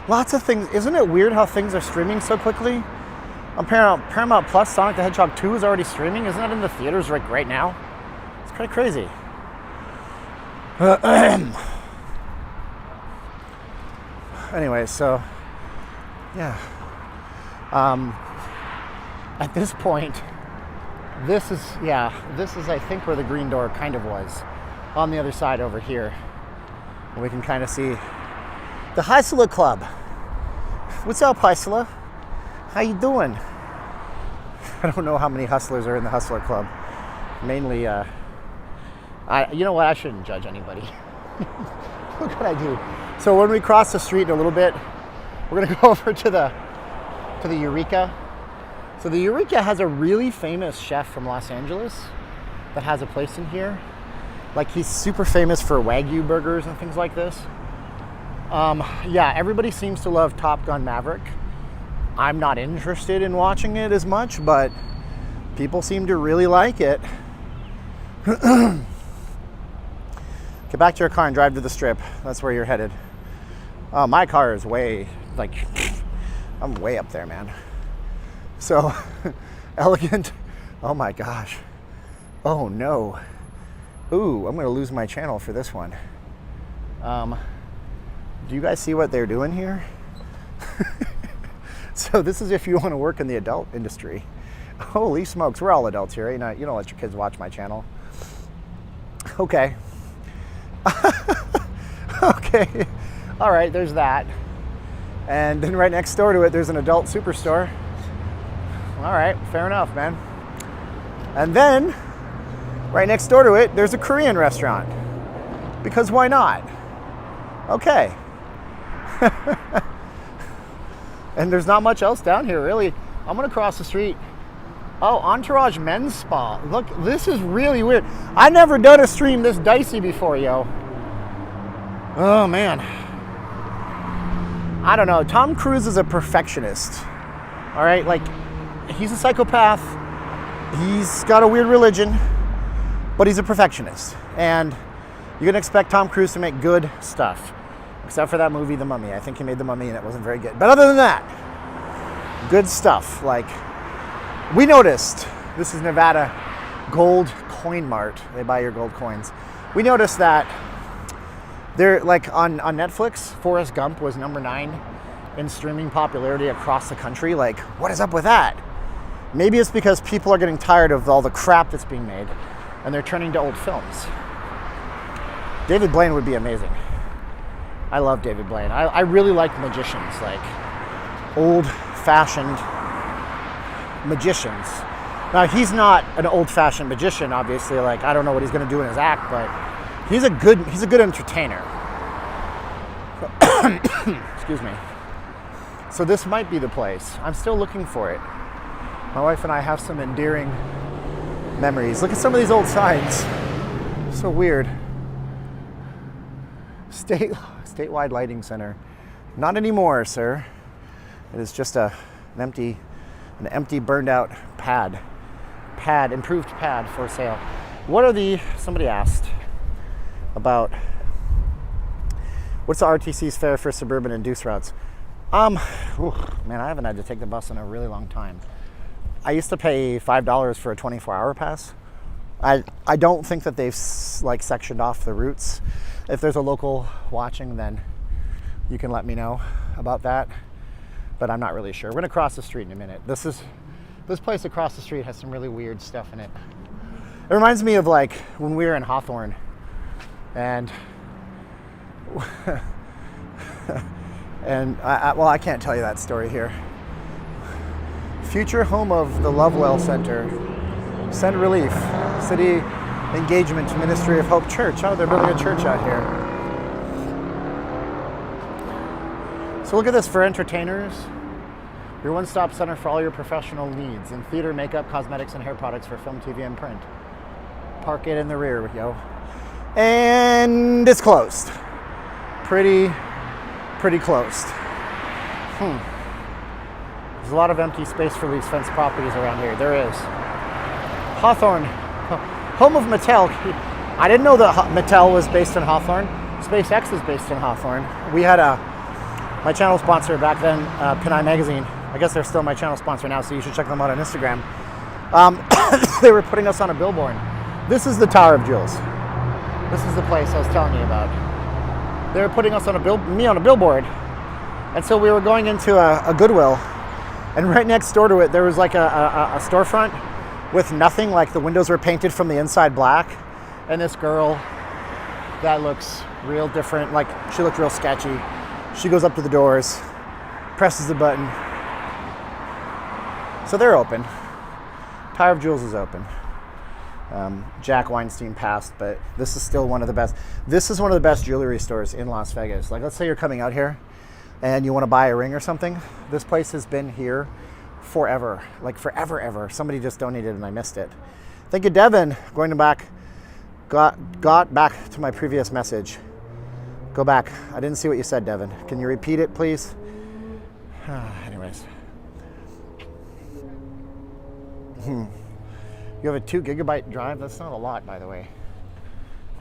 lots of things. Isn't it weird how things are streaming so quickly? On Paramount Plus, Sonic the Hedgehog 2 is already streaming. Isn't that in the theaters like right now? It's kind of crazy. Anyway, so yeah. At this point, this is I think where the green door kind of was, on the other side over here. And we can kind of see the Hustler Club. What's up, Hustler? How you doing? I don't know how many hustlers are in the Hustler Club. Mainly, you know what? I shouldn't judge anybody. What could I do? So when we cross the street in a little bit, we're gonna go over to the Eureka. So the Eureka has a really famous chef from Los Angeles that has a place in here. Like, he's super famous for Wagyu burgers and things like this. Yeah, everybody seems to love Top Gun Maverick. I'm not interested in watching it as much, but people seem to really like it. Get back to your car and drive to the Strip. That's where you're headed. My car is way, like, I'm way up there, man. So, elegant. Oh my gosh. Oh no. Ooh, I'm gonna lose my channel for this one. Do you guys see what they're doing here? So this is if you want to work in the adult industry. Holy smokes, we're all adults here. You don't let your kids watch my channel. Okay. Okay. All right, there's that. And then right next door to it, there's an adult superstore. All right, fair enough, man. And then right next door to it, there's a Korean restaurant. Because why not? Okay. And there's not much else down here, really. I'm gonna cross the street. Oh, Entourage Men's Spa. Look, this is really weird. I've never done a stream this dicey before, yo. Oh, man. I don't know. Tom Cruise is a perfectionist. All right, like, he's a psychopath. He's got a weird religion, but he's a perfectionist. And you can expect Tom Cruise to make good stuff. Except for that movie, The Mummy. I think he made The Mummy and it wasn't very good. But other than that, good stuff. Like, we noticed, this is Nevada Gold Coin Mart. They buy your gold coins. We noticed that they're like on Netflix, Forrest Gump was #9 in streaming popularity across the country. Like, what is up with that? Maybe it's because people are getting tired of all the crap that's being made and they're turning to old films. David Blaine would be amazing. I love David Blaine. I really like magicians, like old-fashioned magicians. Now, he's not an old-fashioned magician, obviously. Like, I don't know what he's going to do in his act, but he's a good entertainer. Excuse me. So this might be the place. I'm still looking for it. My wife and I have some endearing memories. Look at some of these old signs. So weird. Statewide Lighting Center. Not anymore, sir. It is just an empty, burned out improved pad for sale. What are somebody asked about, what's the RTC's fare for suburban and deuce routes? Man, I haven't had to take the bus in a really long time. I used to pay $5 for a 24-hour pass. I don't think that they've like sectioned off the routes. If there's a local watching, then you can let me know about that. But I'm not really sure. We're gonna cross the street in a minute. This place across the street has some really weird stuff in it. It reminds me of like when we were in Hawthorne, and I can't tell you that story here. Future home of the Lovewell Center. Send relief. City Engagement Ministry of Hope Church. Oh, they're building a church out here. So look at this for entertainers. Your one-stop center for all your professional needs in theater, makeup, cosmetics, and hair products for film, TV, and print. Park it in the rear, yo. And it's closed. Pretty closed. There's a lot of empty space for these fenced properties around here. There is. Hawthorne, home of Mattel. I didn't know that Mattel was based in Hawthorne. SpaceX is based in Hawthorne. We had my channel sponsor back then, Pinay Magazine. I guess they're still my channel sponsor now, so you should check them out on Instagram. They were putting us on a billboard. This is the Tower of Jewels. This is the place I was telling you about. They were putting us on me on a billboard. And so we were going into a Goodwill, and right next door to it, there was like a storefront with nothing, like the windows were painted from the inside black. And this girl that looks real different, like she looked real sketchy. She goes up to the doors, presses the button. So they're open. Tower of Jewels is open. Jack Weinstein passed, but this is still one of the best. This is one of the best jewelry stores in Las Vegas. Like, let's say you're coming out here and you want to buy a ring or something. This place has been here forever, like forever, ever. Somebody just donated and I missed it. Thank you, Devin. Going back, got back to my previous message. Go back. I didn't see what you said, Devin. Can you repeat it, please? Anyways. You have a 2 gigabyte drive? That's not a lot, by the way.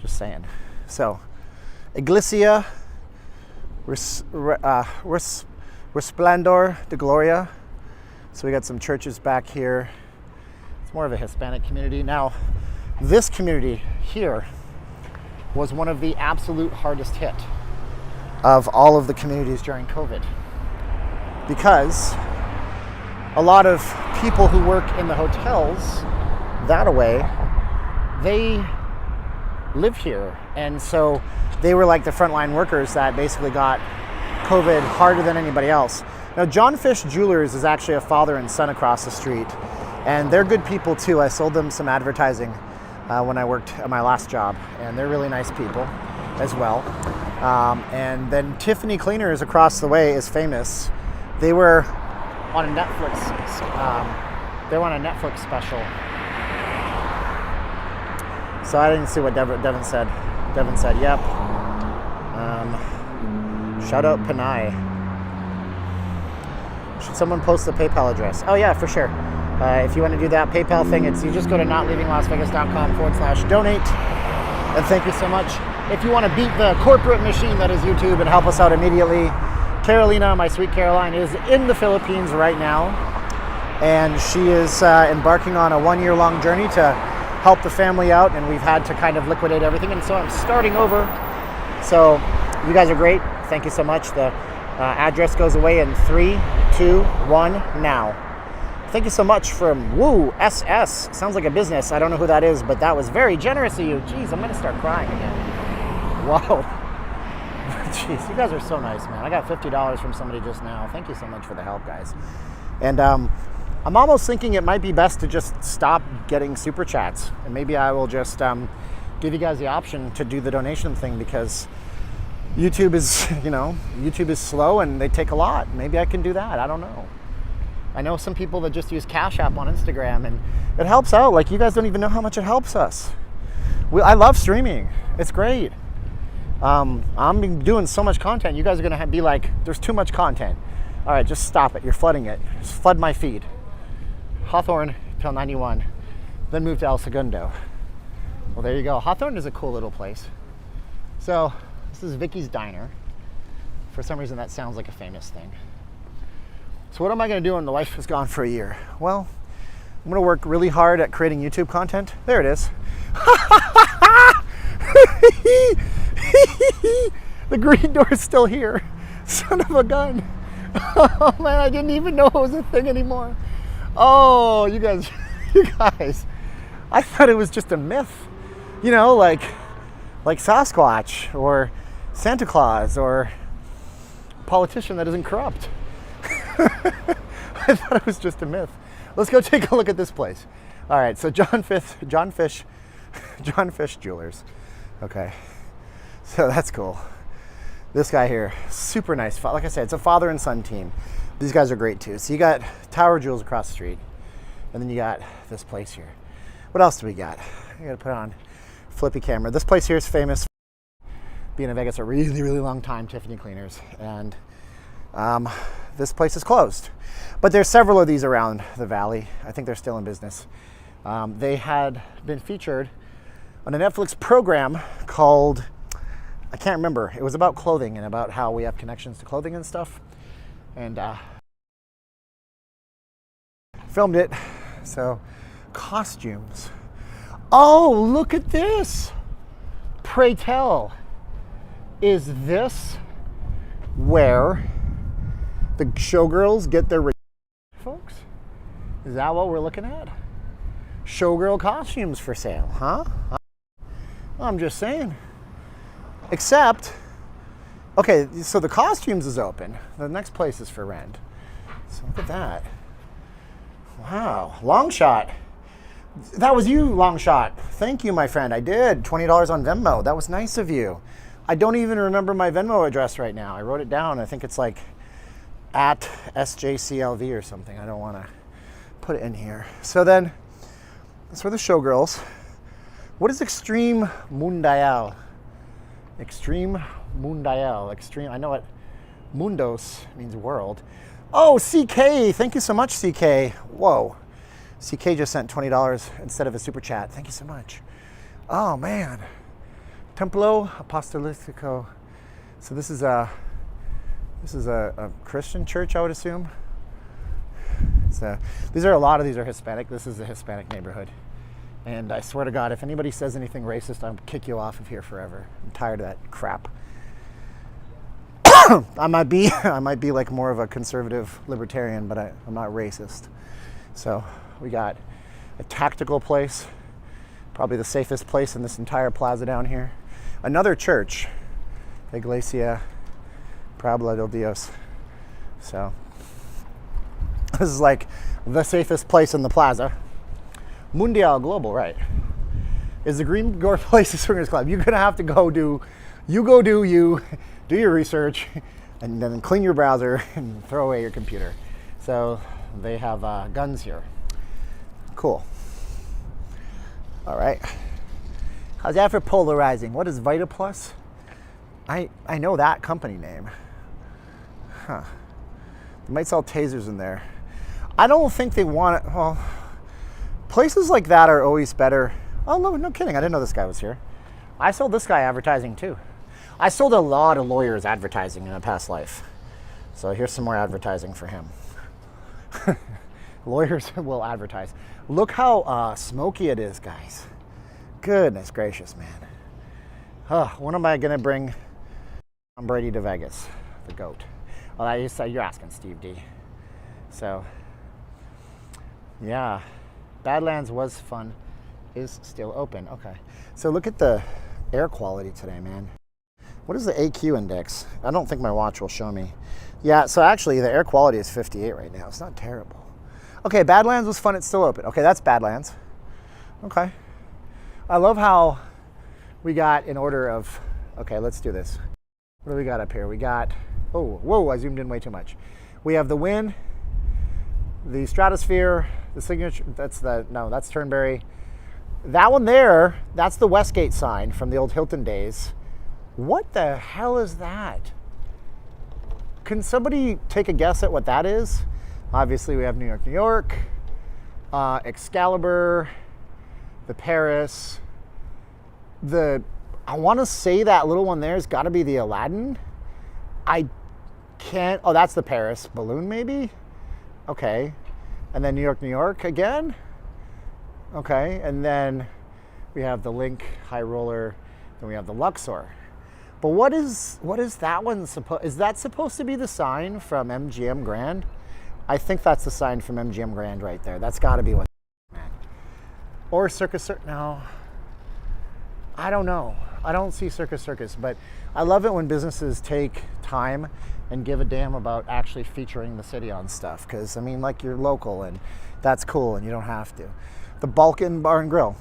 Just saying. So, Iglesia Resplendor de Gloria. So we got some churches back here. It's more of a Hispanic community. Now, this community here was one of the absolute hardest hit of all of the communities during COVID, because a lot of people who work in the hotels that way, they live here, and so they were like the frontline workers that basically got COVID harder than anybody else. Now, John Fish Jewelers is actually a father and son across the street, and they're good people too. I sold them some advertising when I worked at my last job, and they're really nice people as well. And then Tiffany Cleaners across the way is famous. They were on a Netflix. They were on a Netflix special. So I didn't see what Devin said. Devin said, "Yep." Shout out Panay. Should someone post the PayPal address? Oh yeah, for sure. If you want to do that PayPal thing, you just go to notleavinglasvegas.com/donate. And thank you so much. If you want to beat the corporate machine that is YouTube and help us out immediately, Carolina, my sweet Caroline, is in the Philippines right now. And she is embarking on a 1-year-long journey to help the family out. And we've had to kind of liquidate everything. And so I'm starting over. So you guys are great. Thank you so much. The address goes away in 3, 2, 1, now. Thank you so much from Woo SS. Sounds like a business. I don't know who that is, but that was very generous of you. Jeez, I'm going to start crying again. Whoa. Jeez, you guys are so nice, man. I got $50 from somebody just now. Thank you so much for the help, guys. And I'm almost thinking it might be best to just stop getting super chats. And maybe I will just give you guys the option to do the donation thing, because YouTube is, YouTube is slow and they take a lot. Maybe I can do that. I don't know. I know some people that just use Cash App on Instagram, and it helps out. Like, you guys don't even know how much it helps us. I love streaming. It's great. I'm doing so much content. You guys are going to be like, there's too much content. All right, just stop it. You're flooding it. Just flood my feed. Hawthorne till 91, then move to El Segundo. Well, there you go. Hawthorne is a cool little place. So this is Vicky's Diner. For some reason, that sounds like a famous thing. So what am I going to do when the wife is gone for a year? Well, I'm going to work really hard at creating YouTube content. There it is. The green door is still here. Son of a gun. Oh man, I didn't even know it was a thing anymore. Oh, you guys, I thought it was just a myth. Like Sasquatch or Santa Claus or a politician that isn't corrupt. I thought it was just a myth. Let's go take a look at this place. All right, so John Fish Jewelers. Okay, so that's cool. This guy here, super nice. Like I said, it's a father and son team. These guys are great too. So you got Tower Jewels across the street, and then you got this place here. What else do we got? I gotta put on flippy camera. This place here is famous for being in Vegas a really, really long time, Tiffany Cleaners, and this place is closed. But there's several of these around the valley. I think they're still in business. They had been featured on a Netflix program called, I can't remember. It was about clothing and about how we have connections to clothing and stuff. And filmed it. So, costumes. Oh, look at this. Pray tell, is this where the showgirls get their folks? Is that what we're looking at? Showgirl costumes for sale, huh? I'm just saying. Except, okay, so the costumes is open. The next place is for rent. So look at that. Wow, long shot. That was you, long shot. Thank you, my friend. I did. $20 on Venmo. That was nice of you. I don't even remember my Venmo address right now. I wrote it down. I think it's like at SJCLV or something. I don't want to put it in here. So then, that's for the showgirls. What is Extreme Mundial? Extreme Mundial. Extreme. I know what Mundos means world. Oh, CK. Thank you so much, CK. Whoa. CK just sent $20 instead of a super chat. Thank you so much. Oh, man. Templo Apostolico. So this is a Christian church, I would assume. So these are a lot of these are Hispanic. This is a Hispanic neighborhood. And I swear to God, if anybody says anything racist, I'll kick you off of here forever. I'm tired of that crap. I might be like more of a conservative libertarian, but I'm not racist. So we got a tactical place, probably the safest place in this entire plaza down here. Another church, Iglesia Puebla del Dios. So this is like the safest place in the plaza. Mundial Global, right? Is the Green Door Place a swingers club? You're gonna have to do your research, and then clean your browser and throw away your computer. So they have guns here. Cool. All right. How's that for polarizing? What is Vita Plus? I know that company name. Huh. They might sell tasers in there. I don't think they want it. Well, places like that are always better. Oh, no kidding. I didn't know this guy was here. I sold this guy advertising too. I sold a lot of lawyers advertising in a past life. So here's some more advertising for him. Lawyers will advertise. Look how smoky it is, guys. Goodness gracious, man. When am I going to bring Tom Brady to Vegas? The GOAT. Well, you're asking Steve D. So, yeah. Badlands was fun. Is still open. Okay. So look at the air quality today, man. What is the AQ index? I don't think my watch will show me. Yeah, so actually the air quality is 58 right now. It's not terrible. Okay, Badlands was fun. It's still open. Okay, that's Badlands. Okay. I love how we got in order of, okay, let's do this. What do we got up here? We got, oh, whoa, I zoomed in way too much. We have the Wynn, the Stratosphere, the Signature, that's Turnberry. That one there, that's the Westgate sign from the old Hilton days. What the hell is that? Can somebody take a guess at what that is? Obviously, we have New York, New York, Excalibur, the Paris. I want to say that little one there has got to be the Aladdin. I can't. Oh, that's the Paris balloon, maybe. Okay, and then New York, New York again. Okay, and then we have the Link High Roller. Then we have the Luxor. But what is that one supposed? Is that supposed to be the sign from MGM Grand? I think that's the sign from MGM Grand right there. That's got to be what. Or Circus. No, I don't know. I don't see Circus, but I love it when businesses take time and give a damn about actually featuring the city on stuff. Because I mean, like, you're local and that's cool, and you don't have to. The Balkan Bar and Grill.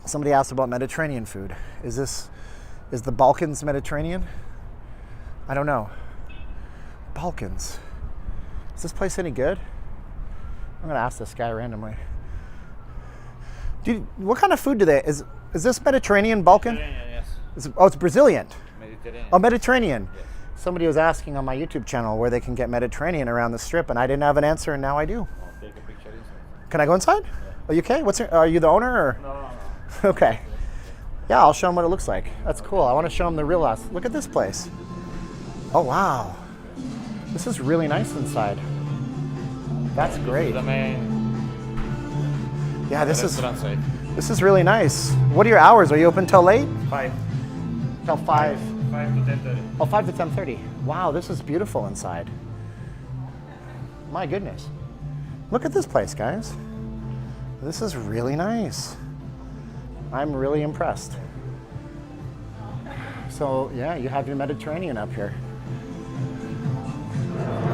Somebody asked about Mediterranean food. Is the Balkans Mediterranean? I don't know. Balkans. Is this place any good? I'm gonna ask this guy randomly. What kind of food do they? Is this Mediterranean Balkan? Mediterranean, yes. It's Brazilian. Mediterranean. Oh, Mediterranean. Yes. Somebody was asking on my YouTube channel where they can get Mediterranean around the strip, and I didn't have an answer, and now I do. I'll take a picture inside. Can I go inside? Yeah. Are you okay? Are you the owner or? No. Okay. Yeah, I'll show them what it looks like. That's cool. I want to show them the real house. Look at this place. Oh wow, this is really nice inside. That's great. The main Yeah, this restaurant side. is really nice. What are your hours? Are you open till late? 5. Till 5. 5 to 10:30. Oh, 5 to 10:30. Wow, this is beautiful inside. My goodness. Look at this place, guys. This is really nice. I'm really impressed. So, yeah, you have your Mediterranean up here.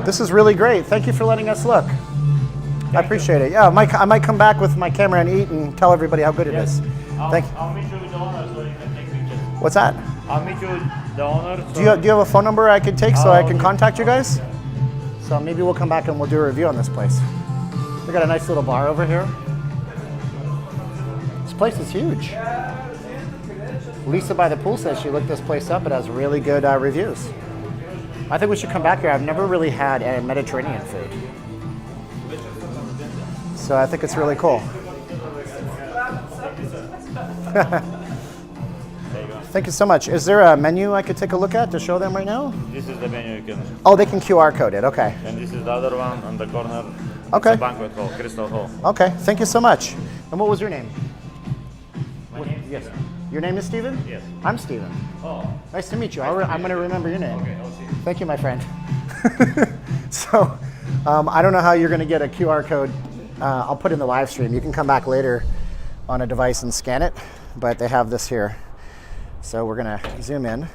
This is really great. Thank you for letting us look. I appreciate it. Yeah, I might come back with my camera and eat and tell everybody how good it is. Thank you. I'll meet you with the owner so you can take pictures. What's that? I'll meet you with the owner. Do you have a phone number I could take so I can Okay. contact you guys? So maybe we'll come back and we'll do a review on this place. We got a nice little bar over here. This place is huge. Lisa by the pool says she looked this place up. It has really good reviews. I think we should come back here. I've never really had a Mediterranean food. So I think it's really cool. Thank you so much. Is there a menu I could take a look at to show them right now? This is the menu you can. Oh, they can QR code it. Okay. And this is the other one on the corner. Okay. It's a banquet hall, Crystal Hall. Okay. Thank you so much. And what was your name? My name is Yes. Your name is Steven? Yes. I'm Steven. Oh. Nice to meet you. I'm going to remember your name. Okay, I'll see you. Thank you, my friend. So, I don't know how you're going to get a QR code. I'll put in the live stream. You can come back later on a device and scan it, but they have this here. So we're going to zoom in.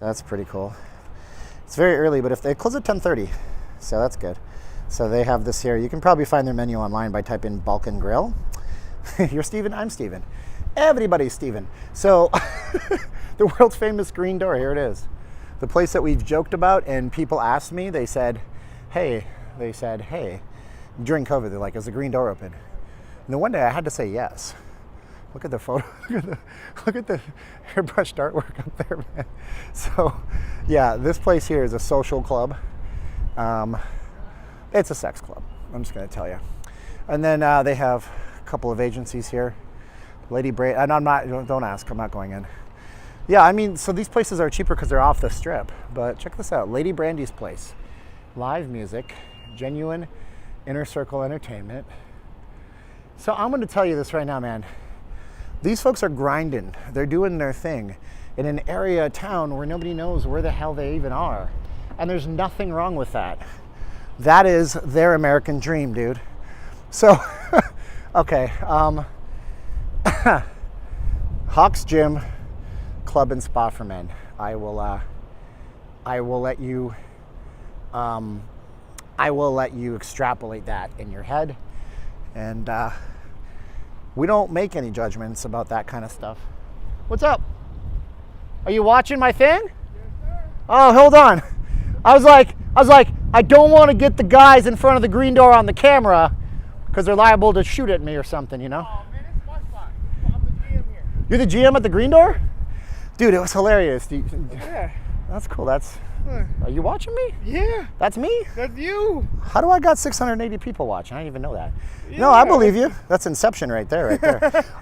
That's pretty cool. It's very early, but if they close at 10:30, so that's good. So they have this here. You can probably find their menu online by typing Balkan Grill. You're Steven, I'm Steven. Everybody's Steven. So the world famous green door, here it is. The place that we've joked about, and people asked me, they said, hey, during COVID, they're like, is the green door open? And then one day I had to say yes. Look at the photo, look at the airbrushed artwork up there, man. So yeah, this place here is a social club. It's a sex club, I'm just gonna tell you. And then they have a couple of agencies here. Lady Bray, and don't ask, I'm not going in. Yeah, I mean, so these places are cheaper because they're off the strip, but check this out, Lady Brandy's place. Live music, genuine inner circle entertainment. So I'm gonna tell you this right now, man. These folks are grinding, they're doing their thing in an area of town where nobody knows where the hell they even are. And there's nothing wrong with that. That is their American dream, dude. So, okay, Hawks Gym, Club and Spa for Men. I will let you extrapolate that in your head, and we don't make any judgments about that kind of stuff. What's up? Are you watching my thing? Yes, sir. Oh, hold on. I was like, I don't want to get the guys in front of the green door on the camera because they're liable to shoot at me or something, you know? Oh man, it's my spot. I'm the GM here. You're the GM at the green door? Dude, it was hilarious. Yeah. That's cool. Are you watching me? Yeah. That's me? That's you. How do I got 680 people watching? I didn't even know that. Yeah. No, I believe you. That's Inception right there.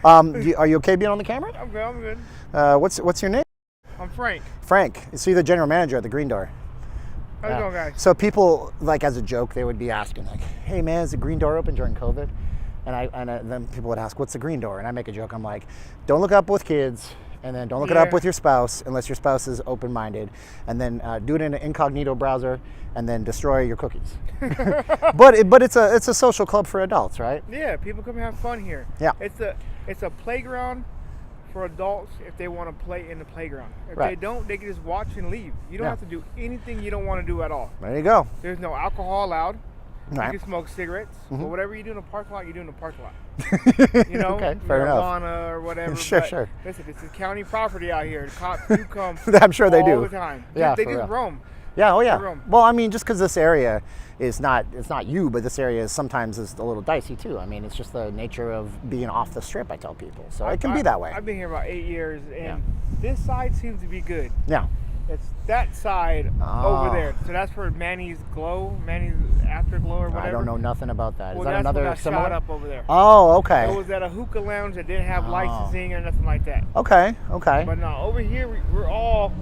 Are you okay being on the camera? I'm good. I'm good. What's your name? I'm Frank. Frank. So you're the general manager at the Green Door. How's it going, guys? So people, like as a joke, they would be asking like, "Hey man, is the Green Door open during COVID?" And then people would ask, "What's the Green Door?" And I make a joke. I'm like, "Don't look up with kids." And then don't look it up with your spouse unless your spouse is open-minded. And then do it in an incognito browser and then destroy your cookies. but it's a social club for adults, right? Yeah, people come and have fun here. Yeah. It's a playground for adults if they want to play in the playground. If Right. they don't, they can just watch and leave. You don't have to do anything you don't want to do at all. There you go. There's no alcohol allowed. Right. You can smoke cigarettes, but whatever you do in the parking lot, you do in the parking lot. You know, Okay, fair enough. marijuana or whatever. Sure. Listen, this is county property out here. The cops do come. I'm sure they do. all the time. Yeah, they for just real. roam. Yeah, oh yeah. room. Well, I mean, just because this area is not, it's not you, but this area is sometimes is a little dicey too. I mean, it's just the nature of being off the strip, I tell people. So it can be that way. I've been here about 8 years, and this side seems to be good. Yeah. It's that side over there. So that's for Manny's Afterglow or whatever. I don't know nothing about that. Well, Is that that's another what got similar? shot up over there. Oh, okay. It was at a hookah lounge that didn't have licensing or nothing like that. Okay, okay. But no, over here we're all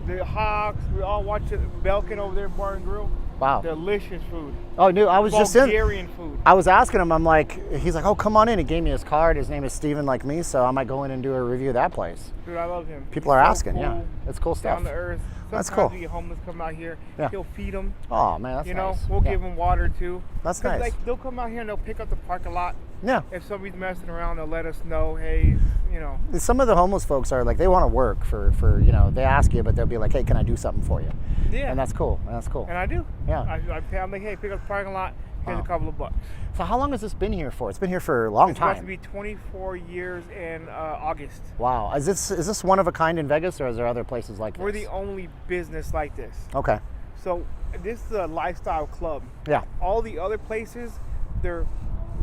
the Hawks. We all watch the Balkan over there, Bar and Grill. Wow. Delicious food. Oh, no, I was just in. Bulgarian food. I was asking him, I'm like, he's like, oh, come on in. He gave me his card. His name is Steven, like me, so I might go in and do a review of that place. Dude, I love him. People are He's so asking, cool, yeah. It's cool stuff. Down to earth. That's Sometimes cool. we get homeless come out here. Yeah. He'll feed them. Oh, man, that's You nice. know, we'll give them water too. That's 'Cause, nice. Like they'll come out here and they'll pick up the parking lot. Yeah. If somebody's messing around, they'll let us know. Hey, you know. Some of the homeless folks are like, they want to work for you know, they ask you, but they'll be like, hey, can I do something for you? Yeah. And that's cool. That's cool. And I do. Yeah. I'm like, hey, pick up the parking lot. Here's a couple of bucks. So how long has this been here for? It's been here for a long It's about to time. be 24 years in August. Wow. Is this one of a kind in Vegas, or is there other places like this? We're the only business like this. Okay. So this is a lifestyle club. Yeah. All the other places, they're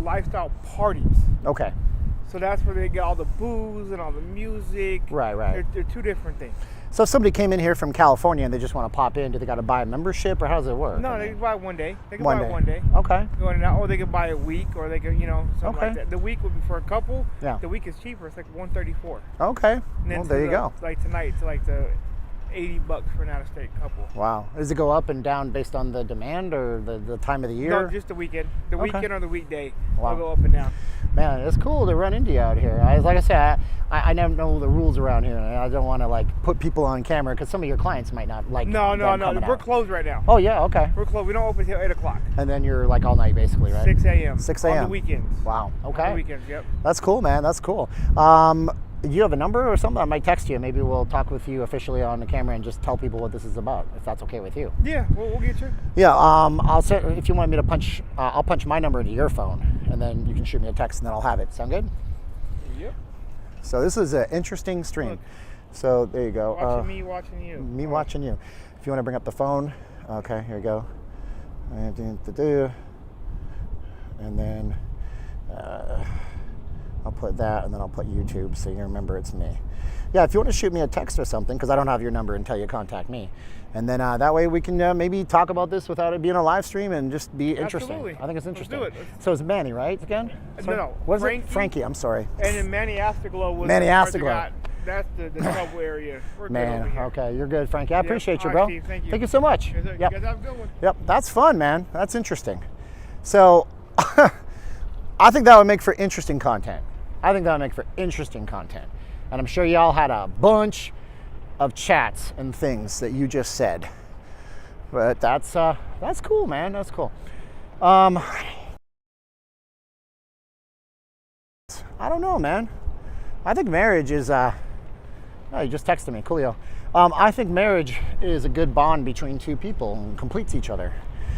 lifestyle parties. Okay. So that's where they get all the booze and all the music. Right, right. They're two different things. So if somebody came in here from California and they just want to pop in, do they got to buy a membership, or how does it work? No, I they mean, can buy one day. They can one buy day. one day. Okay. Go in and out, or they can buy a week, or they can, you know, something Okay. like that. The week would be for a couple. Yeah. The week is cheaper. It's like $134. Okay. And then Well, there you go. Like tonight, it's like the $80 for an out-of-state couple. Wow. Does it go up and down based on the demand or the time of the year? No, just the weekend. The Okay. weekend or the weekday. Wow. They'll go up and down. Man, it's cool to run into you out here. Like I said, I never know the rules around here, and I don't want to like put people on camera because some of your clients might not like. No. them coming We're out. closed right now. Oh yeah, okay. We're closed. We don't open until 8 o'clock. And then you're like all night basically, right? 6 a.m. 6 On a.m. the weekends. Wow. Okay. On the weekends, yep. That's cool, man. That's cool. Do you have a number or something? I might text you. Maybe we'll talk with you officially on the camera and just tell people what this is about, if that's okay with you. Yeah, we'll get you. Yeah. I'll set, if you want me to punch, I'll punch my number into your phone, and then you can shoot me a text, and then I'll have it. Sound good? Yep. So this is an interesting stream. Look. So there you go. Watching me, watching you. Me watching you. If you want to bring up the phone, okay, here you go. And then I'll put that, and then I'll put YouTube so you remember it's me. Yeah, if you want to shoot me a text or something, because I don't have your number until you contact me. And then that way we can maybe talk about this without it being a live stream and just be interesting. Absolutely. I think it's interesting. Let's do it. So it's Manny, right? Again? No, What is Frankie. it? Frankie, I'm sorry. And then Manny Afterglow was Manny the part Afterglow. that That's the trouble area. We're good Man, over here. okay, you're good, Frankie. I appreciate you, All bro. right, Steve, thank you. Thank you so much. Yes, sir. Yep. You guys have a good one. Yep, that's fun, man. That's interesting. So, I think that would make for interesting content. And I'm sure y'all had a bunch of chats and things that you just said. But that's cool, man. That's cool. I don't know, man. I think marriage is. Oh, you just texted me, coolio. I think marriage is a good bond between two people and completes each other.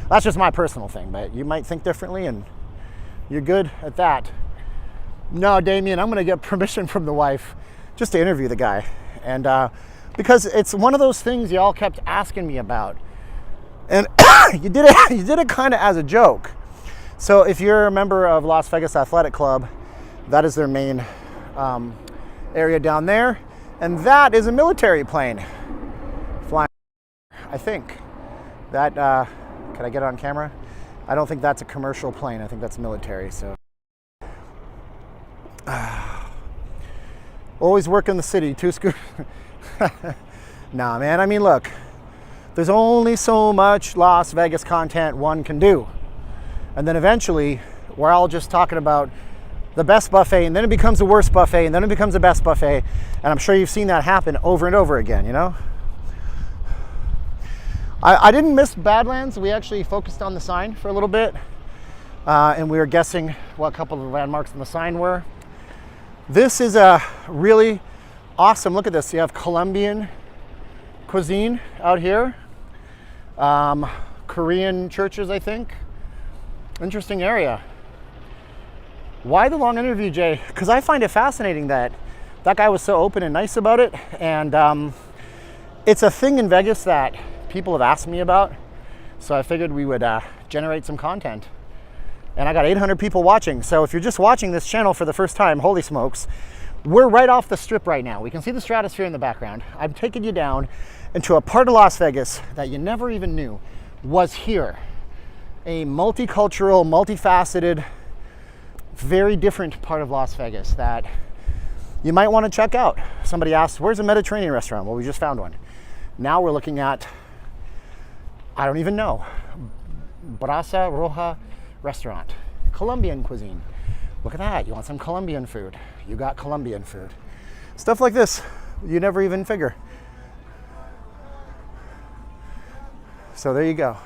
That's just my personal thing, but you might think differently, and you're good at that. No, Damien, I'm gonna get permission from the wife just to interview the guy, and because it's one of those things y'all kept asking me about, and you did it kind of as a joke. So if you're a member of Las Vegas Athletic Club, that is their main area down there, and that is a military plane flying. I think that can I get it on camera? I don't think that's a commercial plane. I think that's military. So always work in the city. Two scooters. Nah, man. I mean, look. There's only so much Las Vegas content one can do, and then eventually we're all just talking about the best buffet, and then it becomes the worst buffet, and then it becomes the best buffet, and I'm sure you've seen that happen over and over again, you know? I didn't miss Badlands. We actually focused on the sign for a little bit, and we were guessing what a couple of the landmarks on the sign were. This is a really awesome, look at this. You have Colombian cuisine out here, Korean churches, I think. Interesting area. Why the long interview, Jay? Because I find it fascinating that that guy was so open and nice about it, and it's a thing in Vegas that people have asked me about. So I figured we would generate some content. And I got 800 people watching. So if you're just watching this channel for the first time, holy smokes, we're right off the strip right now. We can see the stratosphere in the background. I'm taking you down into a part of Las Vegas that you never even knew was here. A multicultural, multifaceted, very different part of Las Vegas that you might want to check out. Somebody asked, where's a Mediterranean restaurant? Well, we just found one. Now we're looking at, I don't even know, Brasa Roja restaurant, Colombian cuisine. Look at that, you want some Colombian food? You got Colombian food. Stuff like this, you never even figure. So there you go.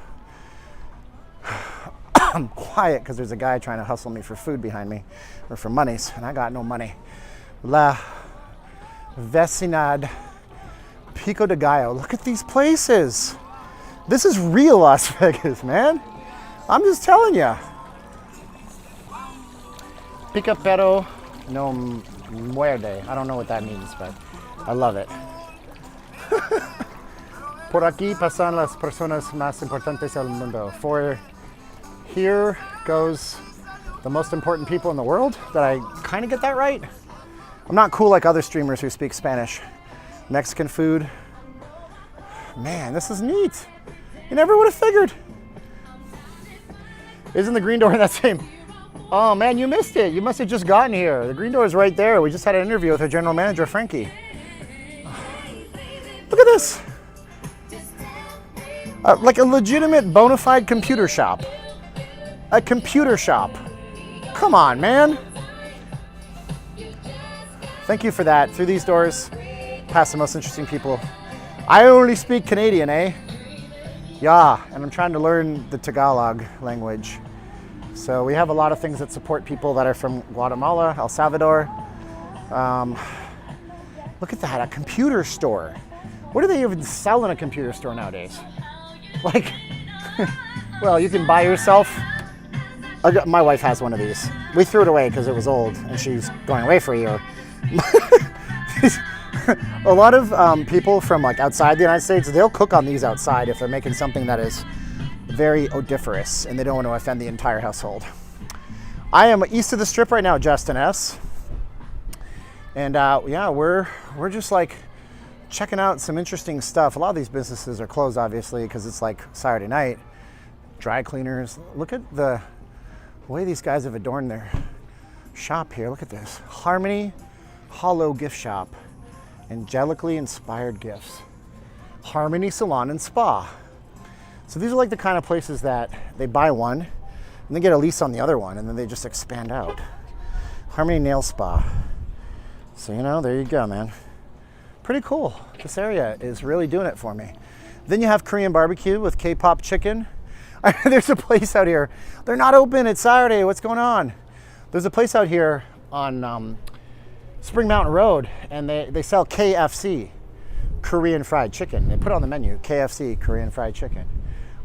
I'm quiet because there's a guy trying to hustle me for food behind me, or for monies, and I got no money. La Vecinad Pico de Gallo. Look at these places. This is real Las Vegas, man. I'm just telling you. Pica pero no muerde. I don't know what that means, but I love it. Por aquí pasan las personas más importantes del mundo. For here goes the most important people in the world. Did I kind of get that right? I'm not cool like other streamers who speak Spanish. Mexican food. Man, this is neat. You never would have figured. Isn't the green door in that same? Oh man, you missed it. You must have just gotten here. The green door is right there. We just had an interview with our general manager, Frankie. Look at this. Like a legitimate bona fide computer shop. A computer shop. Come on, man. Thank you for that. Through these doors, past the most interesting people. I only speak Canadian, eh? Yeah, and I'm trying to learn the Tagalog language. So we have a lot of things that support people that are from Guatemala, El Salvador. Look at that, a computer store. What do they even sell in a computer store nowadays? Like, well, you can buy yourself. My wife has one of these. We threw it away because it was old and she's going away for a year. A lot of people from like outside the United States, they'll cook on these outside if they're making something that is very odoriferous and they don't want to offend the entire household. I am east of the strip right now, Justin S. And yeah, we're just like checking out some interesting stuff. A lot of these businesses are closed, obviously, because it's like Saturday night. Dry cleaners. Look at the way these guys have adorned their shop here. Look at this. Harmony Hollow Gift Shop. Angelically inspired gifts. Harmony Salon and Spa. So these are like the kind of places that they buy one and they get a lease on the other one and then they just expand out. Harmony Nail Spa. So, you know, there you go, man. Pretty cool. This area is really doing it for me. Then you have Korean barbecue with K-pop chicken. There's a place out here. They're not open. It's Saturday. What's going on? There's a place out here on Spring Mountain Road, and they sell KFC, Korean fried chicken. They put it on the menu, KFC, Korean fried chicken.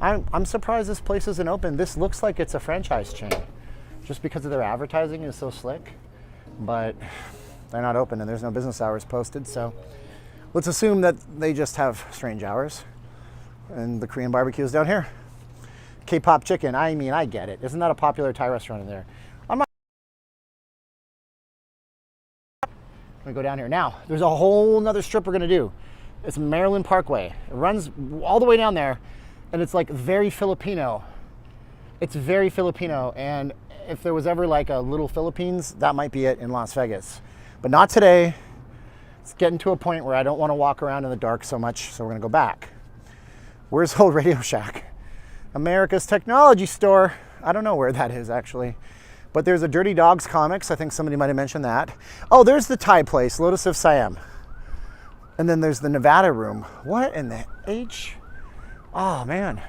I'm surprised this place isn't open. This looks like it's a franchise chain, just because of their advertising is so slick. But they're not open, and there's no business hours posted. So let's assume that they just have strange hours, and the Korean barbecue is down here. K-pop chicken. I mean, I get it. Isn't that a popular Thai restaurant in there? I'm gonna go down here. Now, there's a whole nother strip we're gonna do. It's Maryland Parkway. It runs all the way down there, and it's like very Filipino. It's very Filipino, and if there was ever like a little Philippines, that might be it in Las Vegas. But not today. It's getting to a point where I don't wanna walk around in the dark so much, so we're gonna go back. Where's Old Radio Shack? America's Technology Store. I don't know where that is actually. But there's a Dirty Dogs Comics. I think somebody might have mentioned that. Oh, there's the Thai place, Lotus of Siam. And then there's the Nevada Room. What in the H? Oh, man.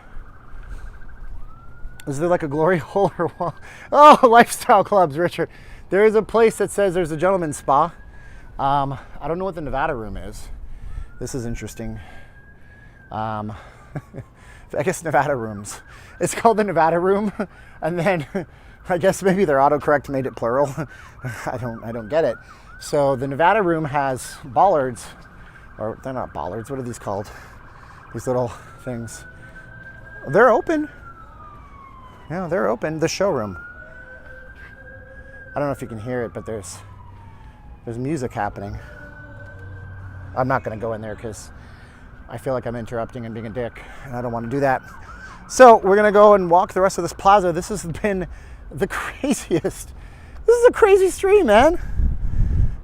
Is there like a glory hole or what? Oh, Lifestyle Clubs, Richard. There is a place that says there's a gentleman's spa. I don't know what the Nevada Room is. This is interesting. I guess Nevada Rooms. It's called the Nevada Room, and then I guess maybe their autocorrect made it plural. I don't get it. So the Nevada Room has bollards, or they're not bollards. What are these called? These little things. They're open. Yeah, they're open. The showroom. I don't know if you can hear it, but there's music happening. I'm not going to go in there because I feel like I'm interrupting and being a dick, and I don't want to do that. So we're going to go and walk the rest of this plaza. This has been the craziest. This is a crazy stream, man.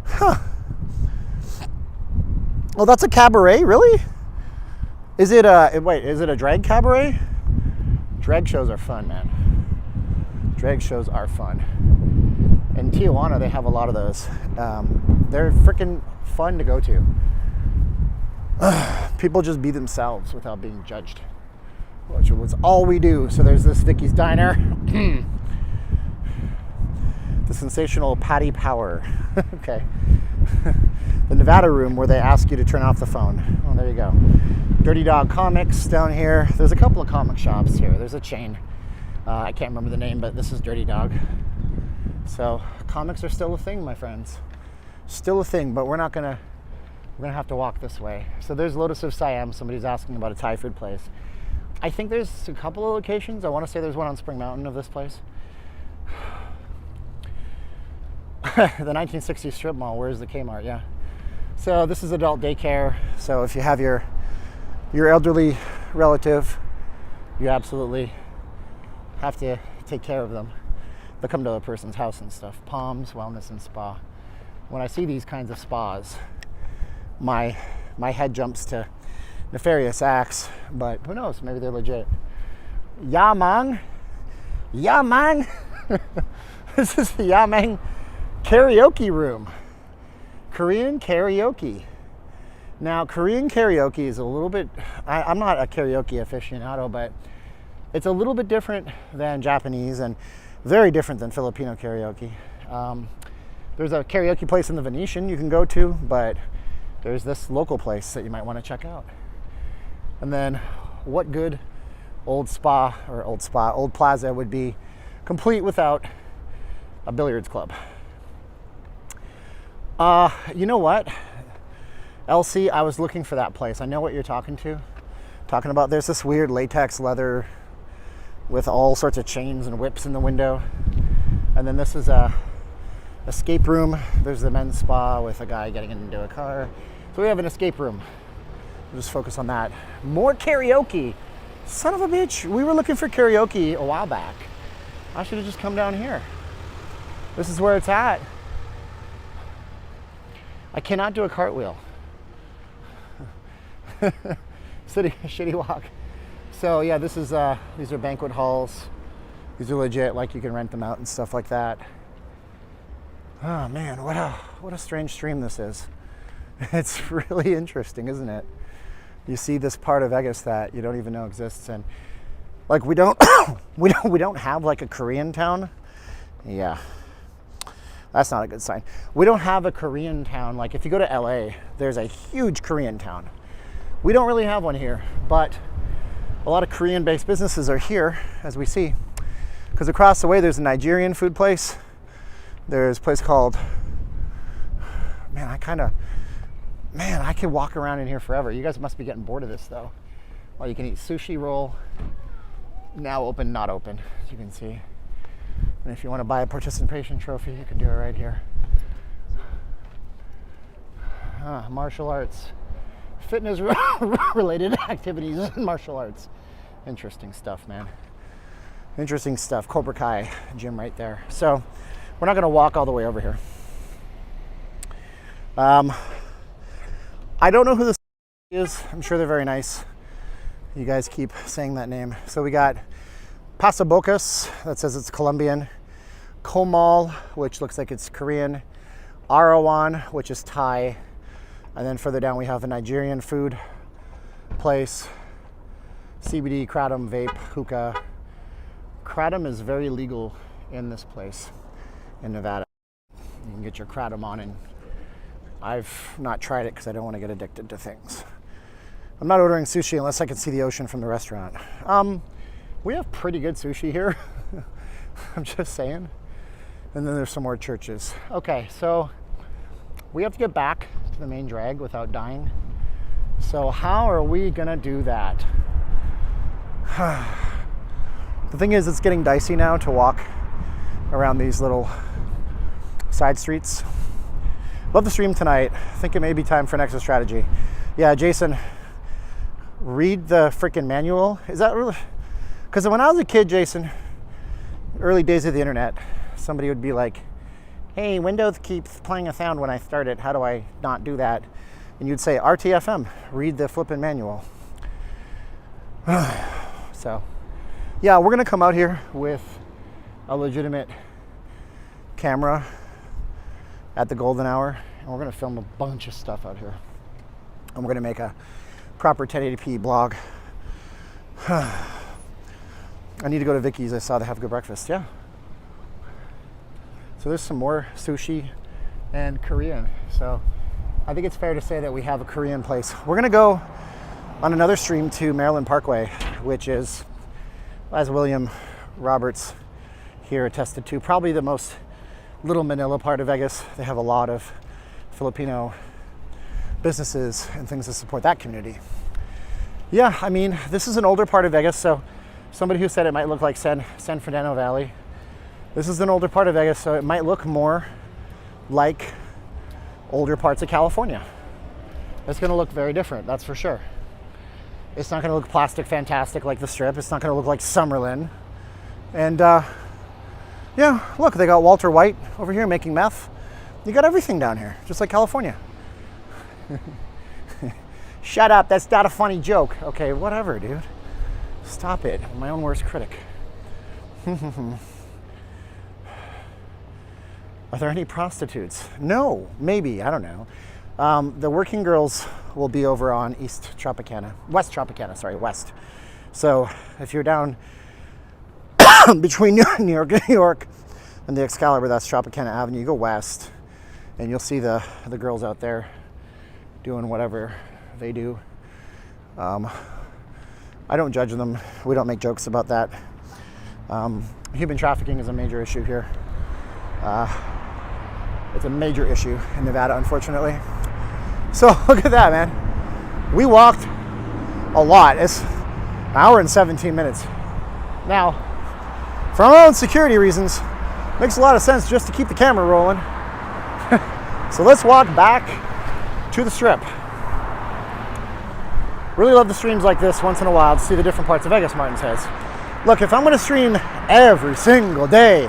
Huh. Oh, that's a cabaret, really? Is it a drag cabaret? Drag shows are fun, man. Drag shows are fun. In Tijuana, they have a lot of those. They're freaking fun to go to. People just be themselves without being judged, which was all we do. So there's this Vicky's Diner. The sensational Patty Power. Okay. The Nevada room where they ask you to turn off the phone. Oh, there you go. Dirty Dog Comics down here. There's a couple of comic shops here. There's a chain. I can't remember the name, but this is Dirty Dog. So comics are still a thing, my friends. Still a thing, but we're gonna have to walk this way. So there's Lotus of Siam. Somebody's asking about a Thai food place. I think there's a couple of locations. I want to say there's one on Spring Mountain of this place. The 1960s strip mall. Where's the Kmart? Yeah. So this is adult daycare. So if you have your elderly relative, you absolutely have to take care of them. They'll come to a person's house and stuff. Palms, Wellness and Spa. When I see these kinds of spas, my head jumps to nefarious acts, but who knows? Maybe they're legit. Ya man. Ya man. This is the Ya man karaoke room. Korean karaoke. Now, Korean karaoke is a little bit, I'm not a karaoke aficionado, but it's a little bit different than Japanese and very different than Filipino karaoke. There's a karaoke place in the Venetian you can go to, but there's this local place that you might want to check out. And then what good old plaza would be complete without a billiards club? You know what? Elsie, I was looking for that place. I know what you're talking about. There's this weird latex leather with all sorts of chains and whips in the window. And then this is a escape room. There's the men's spa with a guy getting into a car. So we have an escape room. We'll just focus on that. More karaoke. Son of a bitch. We were looking for karaoke a while back. I should have just come down here. This is where it's at. I cannot do a cartwheel. Shitty walk. So yeah, this is these are banquet halls. These are legit, like you can rent them out and stuff like that. Oh man, what a strange stream this is. It's really interesting, isn't it? You see this part of Vegas that you don't even know exists, and like we don't have like a Korean town. Yeah. That's not a good sign. We don't have a Korean town. Like if you go to LA, there's a huge Korean town. We don't really have one here, but a lot of Korean-based businesses are here, as we see. Because across the way, there's a Nigerian food place. There's a place called, I could walk around in here forever. You guys must be getting bored of this though. Well, you can eat sushi roll, now open, not open, as you can see. And if you want to buy a participation trophy, you can do it right here. Martial arts. Fitness related activities and martial arts. Interesting stuff, man. Interesting stuff. Cobra Kai gym right there. So we're not going to walk all the way over here. I don't know who this is. I'm sure they're very nice. You guys keep saying that name. So we got Pasabocas, that says it's Colombian. Komal, which looks like it's Korean. Arawan, which is Thai. And then further down we have a Nigerian food place. CBD, kratom, vape, hookah. Kratom is very legal in this place in Nevada. You can get your kratom on, and I've not tried it because I don't want to get addicted to things. I'm not ordering sushi unless I can see the ocean from the restaurant. We have pretty good sushi here. I'm just saying. And then there's some more churches. Okay, so we have to get back to the main drag without dying. So how are we gonna do that? The thing is, it's getting dicey now to walk around these little side streets. Love the stream tonight. I think it may be time for an exit strategy. Yeah, Jason, read the freaking manual. Is that really? Because when I was a kid, Jason, early days of the internet, somebody would be like, hey, Windows keeps playing a sound when I start it. How do I not do that? And you'd say, RTFM, read the flipping manual. So, yeah, we're going to come out here with a legitimate camera at the golden hour, and we're going to film a bunch of stuff out here. And we're going to make a proper 1080p blog. I need to go to Vicky's. I saw they have good breakfast. Yeah. So there's some more sushi and Korean. So I think it's fair to say that we have a Korean place. We're going to go on another stream to Maryland Parkway, which is, as William Roberts here attested to, probably the most Little Manila part of Vegas. They have a lot of Filipino businesses and things to support that community. Yeah, I mean, this is an older part of Vegas, so somebody who said it might look like San Fernando Valley. This is an older part of Vegas, so it might look more like older parts of California. It's going to look very different, that's for sure. It's not going to look plastic fantastic like the Strip. It's not going to look like Summerlin. And yeah, look, they got Walter White over here making meth. You got everything down here, just like California. Shut up, that's not a funny joke. Okay, whatever, dude. Stop it, I'm my own worst critic. Are there any prostitutes? No, maybe, I don't know. The working girls will be over on West Tropicana. So if you're down between New York and the Excalibur, that's Tropicana Avenue, you go west and you'll see the girls out there doing whatever they do. I don't judge them. We don't make jokes about that. Human trafficking is a major issue here. It's a major issue in Nevada, unfortunately. So look at that, man. We walked a lot. It's an hour and 17 minutes. Now, for our own security reasons, makes a lot of sense just to keep the camera rolling. So let's walk back to the Strip. Really love the streams like this once in a while to see the different parts of Vegas, Martin says. Look, if I'm going to stream every single day,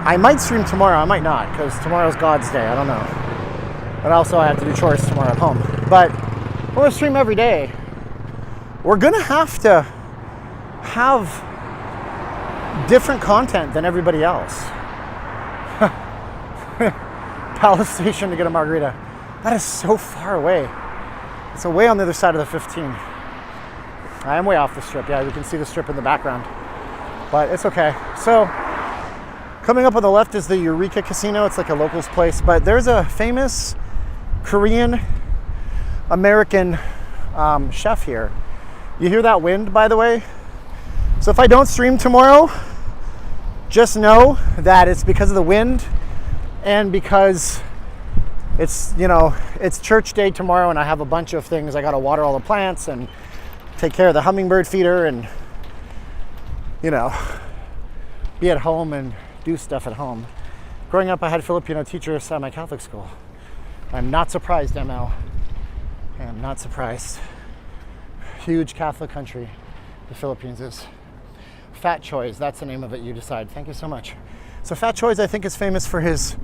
I might stream tomorrow, I might not, because tomorrow's God's day, I don't know. And also I have to do chores tomorrow at home. But we're going to stream every day. We're going to have different content than everybody else. Palace Station to get a margarita. That is so far away. It's way on the other side of the 15. I am way off the Strip. Yeah, we can see the Strip in the background. But it's okay. So, coming up on the left is the Eureka Casino. It's like a locals place. But there's a famous Korean American chef here. You hear that wind, by the way? So if I don't stream tomorrow, just know that it's because of the wind and because it's, you know, it's church day tomorrow and I have a bunch of things. I got to water all the plants and take care of the hummingbird feeder and, you know, be at home and do stuff at home. Growing up, I had Filipino teachers at my Catholic school. I'm not surprised, ML. I am not surprised. Huge Catholic country, the Philippines is. Fat Choi's, that's the name of it, you decide. Thank you so much. So Fat Choi's, I think, is famous for his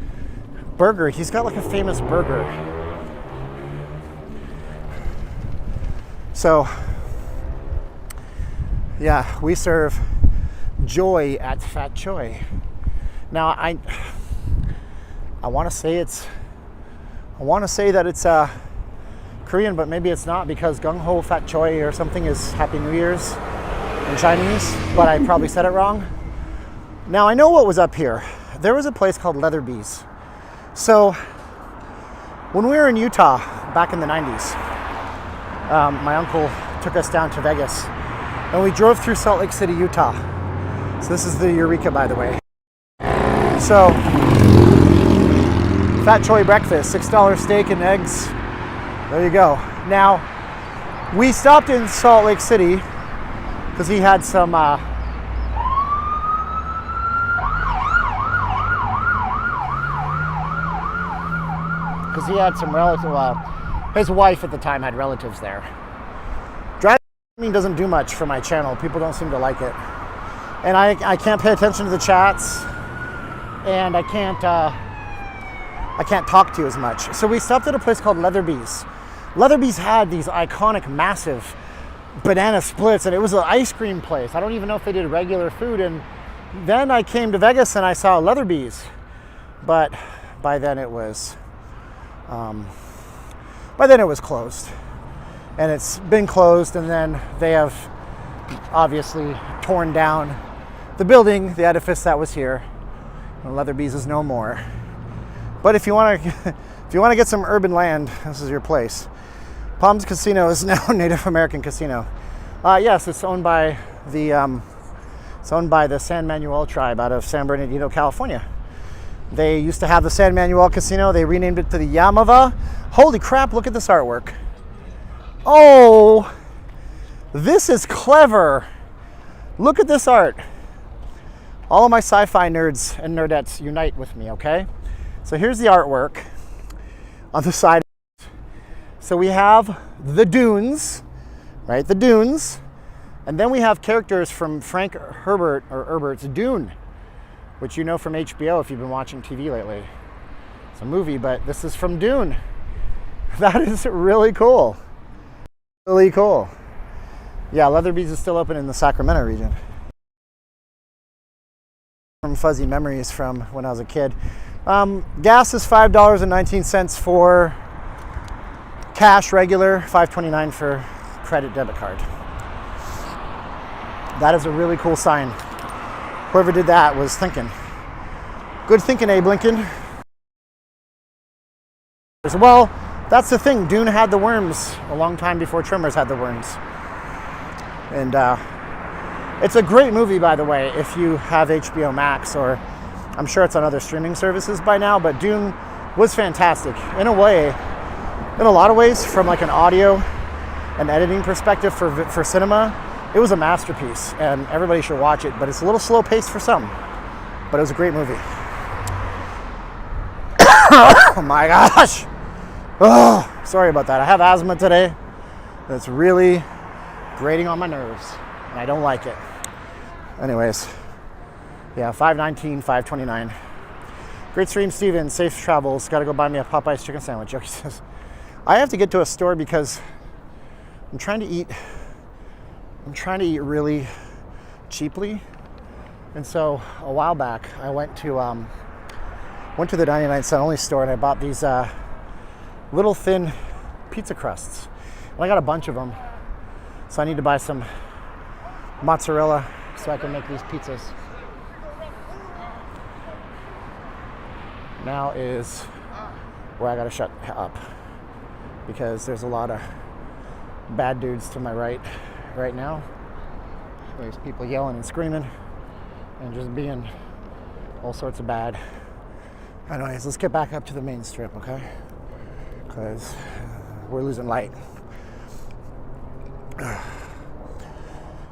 burger. He's got like a famous burger. So, yeah, we serve joy at Fat Choi. Now, I want to say that it's Korean, but maybe it's not because Gung Ho Fat Choi or something is Happy New Year's in Chinese, but I probably said it wrong. Now, I know what was up here. There was a place called Leatherby's. So, when we were in Utah back in the 90s, my uncle took us down to Vegas, and we drove through Salt Lake City, Utah. So this is the Eureka, by the way. So, Fat Choi breakfast, $6 steak and eggs. There you go. Now, we stopped in Salt Lake City because he had some relatives. Well, his wife at the time had relatives there. Driving doesn't do much for my channel. People don't seem to like it, and I can't pay attention to the chats, and I can't talk to you as much. So we stopped at a place called Leatherby's. Leatherby's had these iconic, massive banana splits, and it was an ice cream place. I don't even know if they did regular food. And then I came to Vegas and I saw Leatherby's, but by then it was closed, and it's been closed. And then they have obviously torn down the building, the edifice that was here. And Leatherby's is no more. But if you want to get some urban land, this is your place. Palms Casino is now a Native American casino. Yes, it's owned by the San Manuel tribe out of San Bernardino, California. They used to have the San Manuel Casino. They renamed it to the Yamava. Holy crap, look at this artwork. Oh, this is clever. Look at this art. All of my sci-fi nerds and nerdettes unite with me, okay? So here's the artwork on the side. So we have the dunes, right? The dunes. And then we have characters from Frank Herbert's Dune, which you know from HBO if you've been watching TV lately. It's a movie, but this is from Dune. That is really cool. Really cool. Yeah, Leatherby's is still open in the Sacramento region. From fuzzy memories from when I was a kid. Gas is $5.19 for cash regular, $5.29 for credit debit card. That is a really cool sign. Whoever did that was thinking. Good thinking, Abe Lincoln. Well, that's the thing. Dune had the worms a long time before Tremors had the worms. And it's a great movie, by the way, if you have HBO Max, or I'm sure it's on other streaming services by now, but Dune was fantastic. In a way, in a lot of ways, from like an audio and editing perspective for cinema, it was a masterpiece, and everybody should watch it, but it's a little slow paced for some, but it was a great movie. Oh my gosh. Oh, sorry about that. I have asthma today. That's really grating on my nerves, and I don't like it. Anyways, yeah, $5.19, $5.29. Great stream, Steven. Safe travels. Got to go buy me a Popeye's chicken sandwich. He says, I have to get to a store because I'm trying to eat really cheaply. And so a while back, I went to the 99-cent only store, and I bought these little thin pizza crusts. And I got a bunch of them. So I need to buy some mozzarella so I can make these pizzas. Now is where I gotta shut up, because there's a lot of bad dudes to my right now. There's people yelling and screaming and just being all sorts of bad. Anyways, let's get back up to the main strip, okay? Because we're losing light.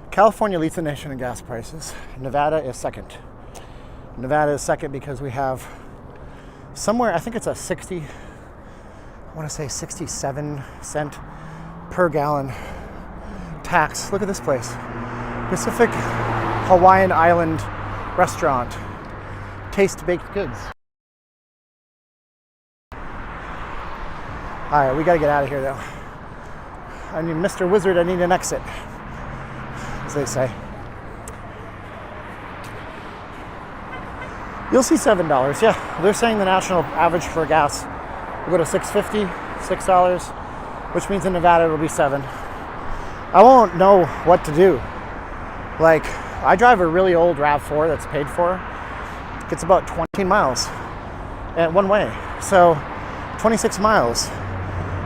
California leads the nation in gas prices. Nevada is second. Nevada is second because we have somewhere, I think it's a 67 cent per gallon tax. Look at this place. Pacific Hawaiian Island Restaurant. Taste baked goods. All right, we gotta get out of here though. I need Mr. Wizard, I need an exit, as they say. You'll see $7. Yeah, they're saying the national average for gas will go to $6.50, $6, which means in Nevada it'll be $7. I won't know what to do. Like, I drive a really old RAV4 that's paid for. It's about 20 miles and one way. So 26 miles.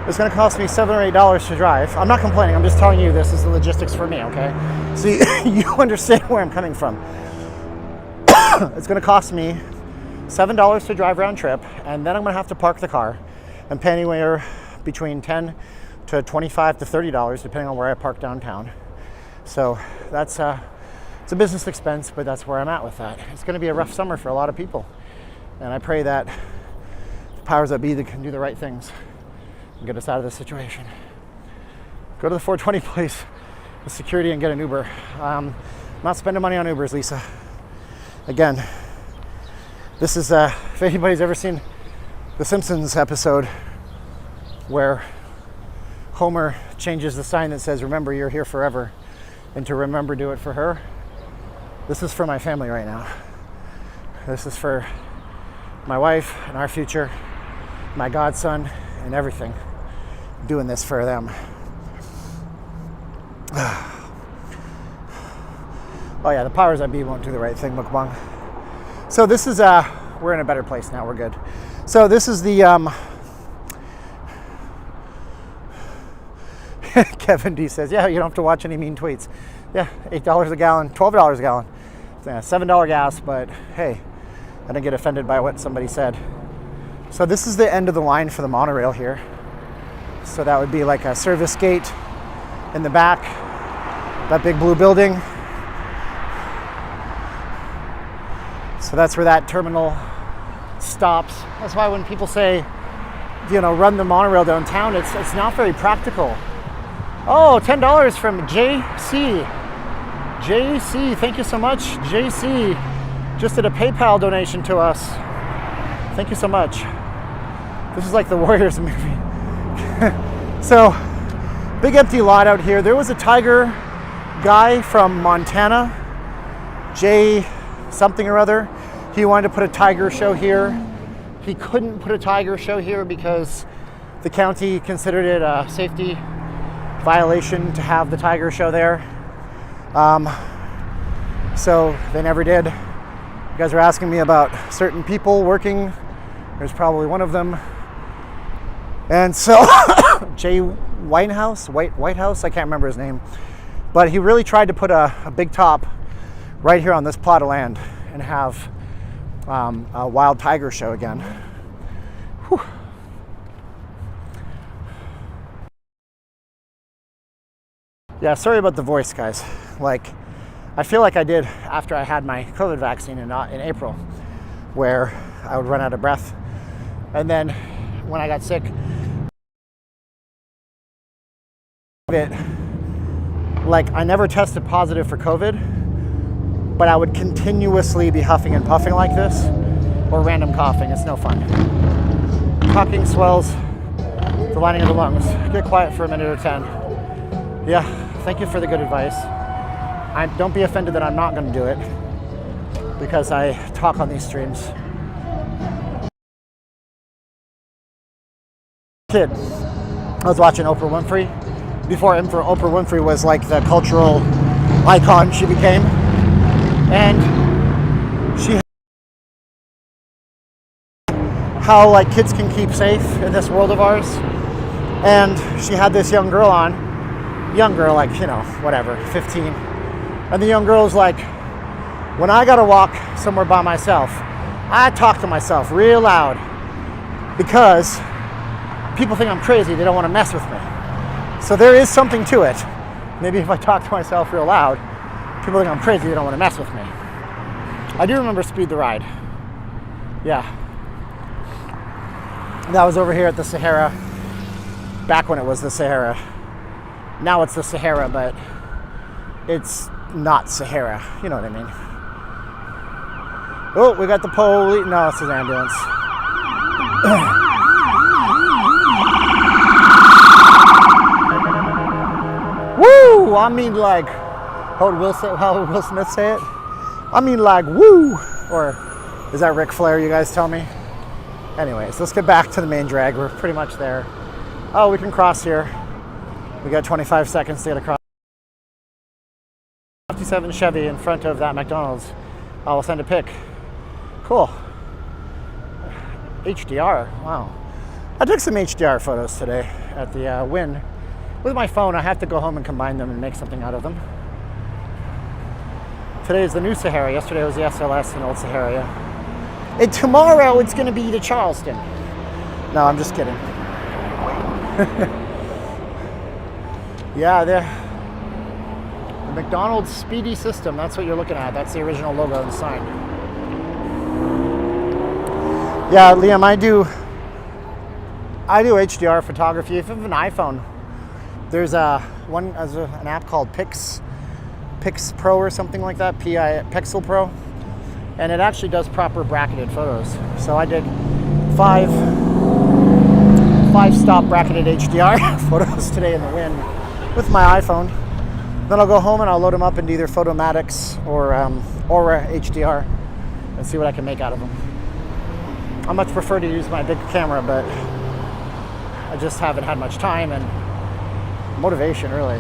It's going to cost me $7 or $8 to drive. I'm not complaining. I'm just telling you this is the logistics for me, okay? So you understand where I'm coming from. It's going to cost me $7 to drive round trip, and then I'm going to have to park the car and pay anywhere between $10 to $25 to $30, depending on where I park downtown. So that's it's a business expense, but that's where I'm at with that. It's going to be a rough summer for a lot of people, and I pray that the powers that be that can do the right things and get us out of this situation. Go to the 420 place with security and get an Uber. Not spending money on Ubers, Lisa. Again, this is if anybody's ever seen the Simpsons episode where Homer changes the sign that says, "Remember, you're here forever," into "Remember, do it for her." This is for my family right now. This is for my wife and our future, my godson, and everything. I'm doing this for them. Oh yeah, the powers that be won't do the right thing, mukbang. So this is, we're in a better place now, we're good. So this is the, Kevin D says, yeah, you don't have to watch any mean tweets. Yeah, $8 a gallon, $12 a gallon. $7 gas, but hey, I didn't get offended by what somebody said. So this is the end of the line for the monorail here. So that would be like a service gate in the back, that big blue building. So that's where that terminal stops. That's why when people say, you know, run the monorail downtown, it's not very practical. Oh, $10 from JC. JC, thank you so much. JC just did a PayPal donation to us. Thank you so much. This is like the Warriors movie. So, big empty lot out here. There was a tiger guy from Montana, Jay something or other. He wanted to put a tiger show here. He couldn't put a tiger show here because the county considered it a safety violation to have the tiger show there. So they never did. You guys are asking me about certain people working. There's probably one of them. And so Jay Whitehouse, I can't remember his name, but he really tried to put a big top right here on this plot of land and have a wild tiger show again. Whew. Yeah, sorry about the voice, guys. Like, I feel like I did after I had my COVID vaccine in April, where I would run out of breath. And then when I got sick, like, I never tested positive for COVID, but I would continuously be huffing and puffing like this, or random coughing. It's no fun. Talking swells the lining of the lungs. Get quiet for a minute or 10. Yeah, thank you for the good advice. Don't be offended that I'm not going to do it, because I talk on these streams. Kid, I was watching Oprah Winfrey. Before Oprah Winfrey was like the cultural icon she became. And she, how like kids can keep safe in this world of ours. And she had this young girl on, like, you know, whatever, 15. And the young girl's like, when I gotta walk somewhere by myself, I talk to myself real loud because people think I'm crazy. They don't want to mess with me. So there is something to it. Maybe if I talk to myself real loud, people think I'm crazy. They don't want to mess with me. I do remember Speed the Ride. Yeah. That was over here at the Sahara, back when it was the Sahara. Now it's the Sahara, but it's not Sahara. You know what I mean? Oh, we got the police. No, it's an ambulance. Woo! I mean, like, how would Will Smith say it? I mean, like, woo! Or is that Ric Flair, you guys tell me? Anyways, let's get back to the main drag. We're pretty much there. Oh, we can cross here. We got 25 seconds to get across. 57 Chevy in front of that McDonald's. I will send a pic. Cool. HDR, wow. I took some HDR photos today at the Wynn. With my phone, I have to go home and combine them and make something out of them. Today is the new Sahara. Yesterday was the SLS and Old Sahara. Yeah. And tomorrow it's going to be the Charleston. No, I'm just kidding. Yeah, The McDonald's Speedy System, that's what you're looking at. That's the original logo and sign. Yeah, Liam, I do HDR photography. If you have an iPhone, there's an app called Pix Pro or something like that, Pixel Pro, and it actually does proper bracketed photos. So I did five stop bracketed HDR photos today in the wind with my iPhone. Then I'll go home and I'll load them up into either Photomatics or Aura HDR and see what I can make out of them. I much prefer to use my big camera, but I just haven't had much time and motivation, really.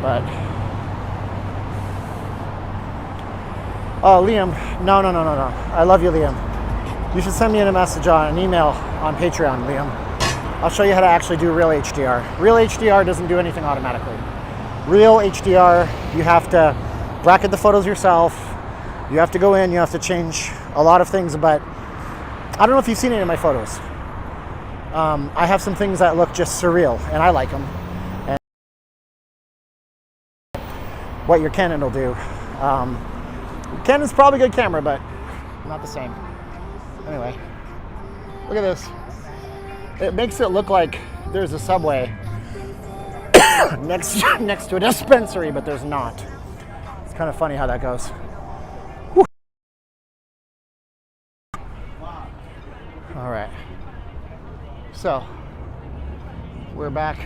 But oh, Liam, no. I love you, Liam. You should send me a message on an email on Patreon, Liam. I'll show you how to actually do real HDR. Real HDR doesn't do anything automatically. Real HDR, you have to bracket the photos yourself. You have to go in, you have to change a lot of things, but I don't know if you've seen any of my photos. I have some things that look just surreal, and I like them. And what your Canon will do. Canon's probably a good camera, but not the same. Anyway, look at this. It makes it look like there's a Subway next to a dispensary, but there's not. It's kind of funny how that goes. Whew. All right. So, we're back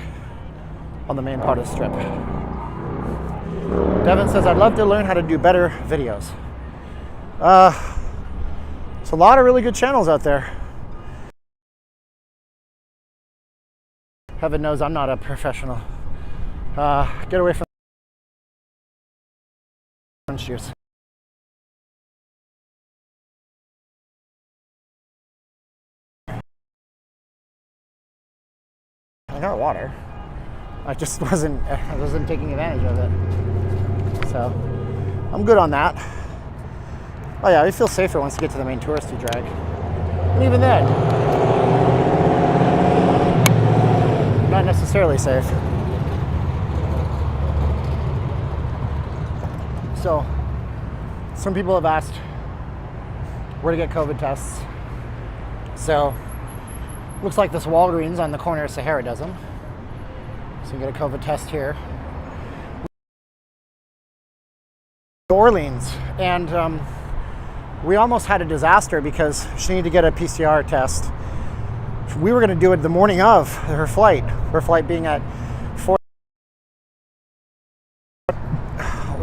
on the main part of the strip. Devin says, I'd love to learn how to do better videos. There's a lot of really good channels out there. Heaven knows I'm not a professional. Get away from shoes. I got water. I just wasn't taking advantage of it. So I'm good on that. Oh yeah, I feel safer once you get to the main touristy drag. And even then, not necessarily safe. So, some people have asked where to get COVID tests. So, looks like this Walgreens on the corner of Sahara does them. So you can get a COVID test here. New Orleans, and we almost had a disaster because she needed to get a PCR test. We were going to do it the morning of her flight being at 4.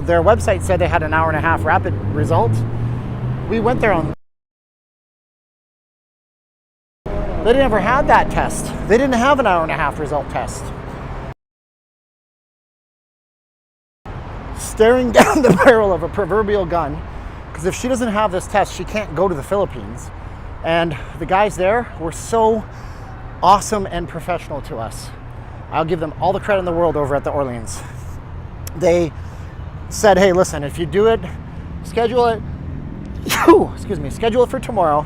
Their website said they had an hour and a half rapid result. We went there on. They never had that test. They didn't have an hour and a half result test. Staring down the barrel of a proverbial gun, because if she doesn't have this test, she can't go to the Philippines. And the guys there were so awesome and professional to us. I'll give them all the credit in the world over at the Orleans. They said, hey, listen, if you do it, schedule it for tomorrow.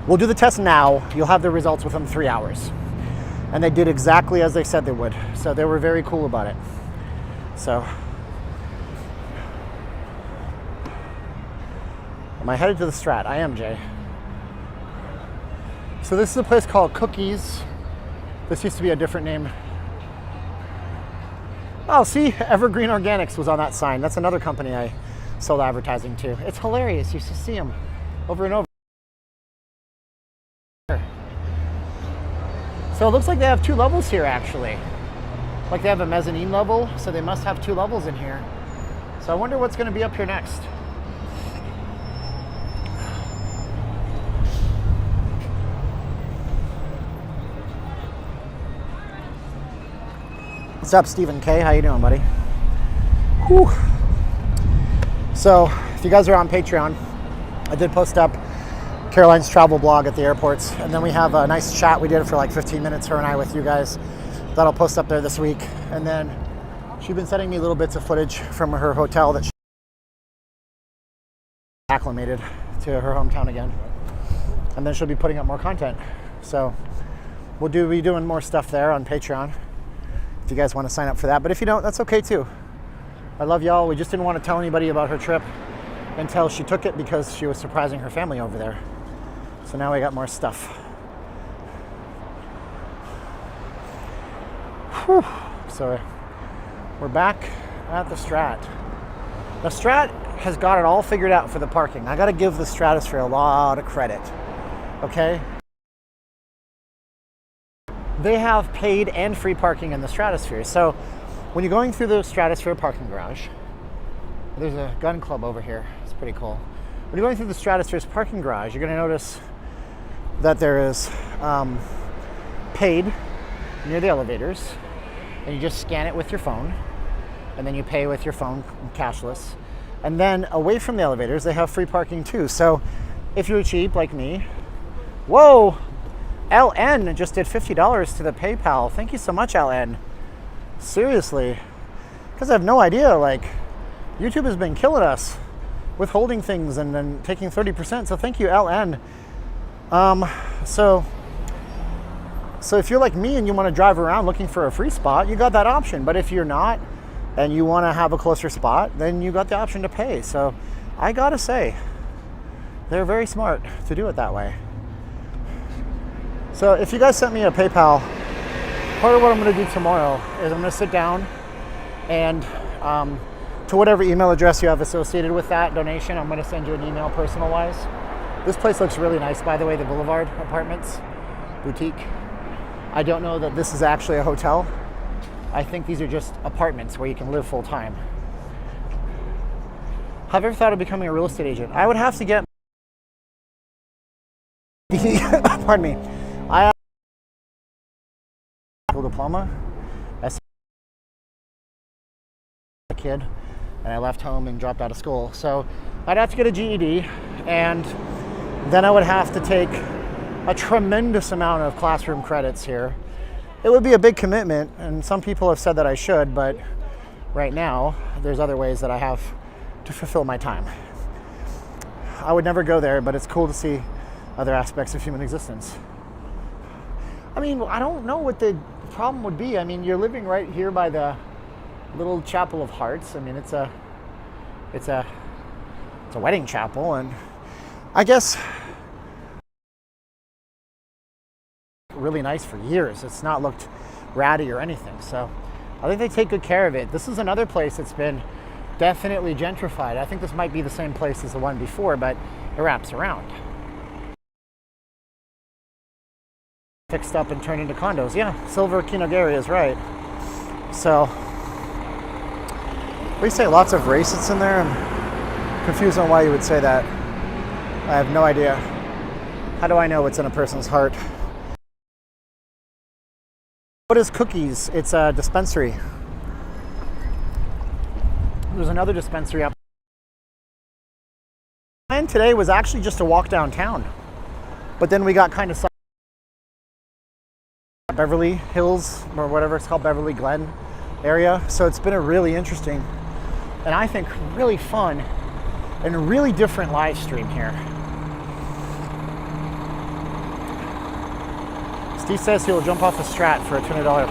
We'll do the test now. You'll have the results within 3 hours. And they did exactly as they said they would. So they were very cool about it. So, am I headed to the Strat? I am, Jay. So this is a place called Cookies. This used to be a different name. Oh, see, Evergreen Organics was on that sign. That's another company I sold advertising to. It's hilarious. You used to see them over and over. So it looks like they have 2 levels here, actually. Like they have a mezzanine level, so they must have 2 levels in here. So I wonder what's going to be up here next. What's up, Stephen K? How you doing, buddy? Whew. So, if you guys are on Patreon, I did post up Caroline's travel blog at the airports, and then we have a nice chat we did for like 15 minutes, her and I, with you guys. That'll post up there this week. And then she's been sending me little bits of footage from her hotel that she acclimated to her hometown again. And then she'll be putting up more content. So we'll be doing more stuff there on Patreon if you guys want to sign up for that. But if you don't, that's okay too. I love y'all. We just didn't want to tell anybody about her trip until she took it because she was surprising her family over there. So now we got more stuff. Whew. So we're back at the Strat. The Strat has got it all figured out for the parking. I got to give the Stratosphere a lot of credit. Okay? They have paid and free parking in the Stratosphere. So when you're going through the Stratosphere parking garage, there's a gun club over here. It's pretty cool. When you're going through the Stratosphere's parking garage, you're going to notice that there is paid near the elevators, and you just scan it with your phone, and then you pay with your phone cashless. And then away from the elevators, they have free parking too. So if you're cheap like me, whoa, LN just did $50 to the PayPal. Thank you so much, LN. Seriously, because I have no idea, like, YouTube has been killing us with holding things and then taking 30%. So thank you, LN. So if you're like me and you want to drive around looking for a free spot, you got that option. But if you're not and you want to have a closer spot, then you got the option to pay. So I gotta say, they're very smart to do it that way. So if you guys sent me a PayPal, part of what I'm going to do tomorrow is I'm going to sit down and to whatever email address you have associated with that donation, I'm going to send you an email personal-wise. This place looks really nice, by the way, the Boulevard Apartments Boutique. I don't know that this is actually a hotel. I think these are just apartments where you can live full-time. Have you ever thought of becoming a real estate agent? I would have to get pardon me. I have a diploma as a kid, and I left home and dropped out of school. So I'd have to get a GED, and then I would have to take a tremendous amount of classroom credits here. It would be a big commitment, and some people have said that I should, but right now there's other ways that I have to fulfill my time. I would never go there, but it's cool to see other aspects of human existence. I mean, I don't know what the problem would be. I mean, you're living right here by the little Chapel of Hearts. I mean, it's a wedding chapel, and I guess really nice for years. It's not looked ratty or anything. So I think they take good care of it. This is another place that's been definitely gentrified. I think this might be the same place as the one before, but it wraps around. Fixed up and turned into condos. Yeah, Silver Kinogary is right. So we say lots of racists in there. I'm confused on why you would say that. I have no idea. How do I know what's in a person's heart? What is Cookies? It's a dispensary. There's another dispensary up. The plan today was actually just to walk downtown, but then we got kind of Beverly Hills, or whatever it's called, Beverly Glen area. So it's been a really interesting, and I think really fun and really different live stream here. Steve says he'll jump off a Strat for a $200.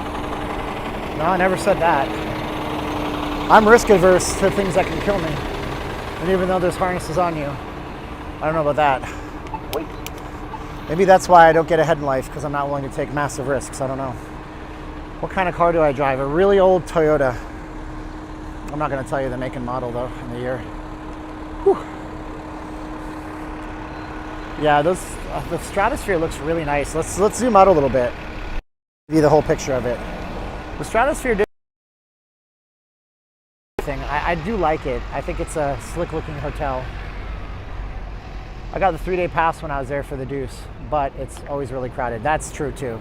No, I never said that. I'm risk averse to things that can kill me. And even though there's harnesses on you, I don't know about that. Wait. Maybe that's why I don't get ahead in life, because I'm not willing to take massive risks. I don't know. What kind of car do I drive? A really old Toyota. I'm not going to tell you the make and model though, in the year. Whew. Yeah, the Stratosphere looks really nice. Let's zoom out a little bit. Give you the whole picture of it. The Stratosphere did thing. I do like it. I think it's a slick looking hotel. I got the 3-day pass when I was there for the Deuce, but it's always really crowded. That's true too.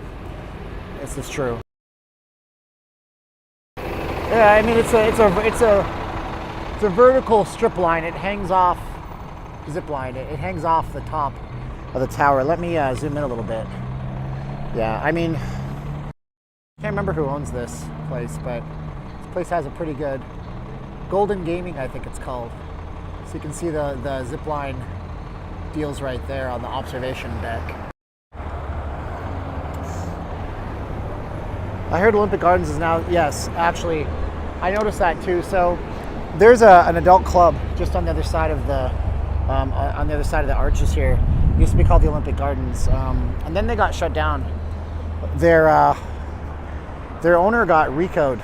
This is true. Yeah, I mean it's a vertical strip line. It hangs off zip line. It hangs off the top of the tower. Let me zoom in a little bit. Yeah, I mean, I can't remember who owns this place, but this place has a pretty good Golden Gaming, I think it's called. So you can see the zip line deals right there on the observation deck. I heard Olympic Gardens is now, yes, actually, I noticed that too. So There's an adult club just on the other side of the arches here. It used to be called the Olympic Gardens, and then they got shut down. Their owner got RICO'd.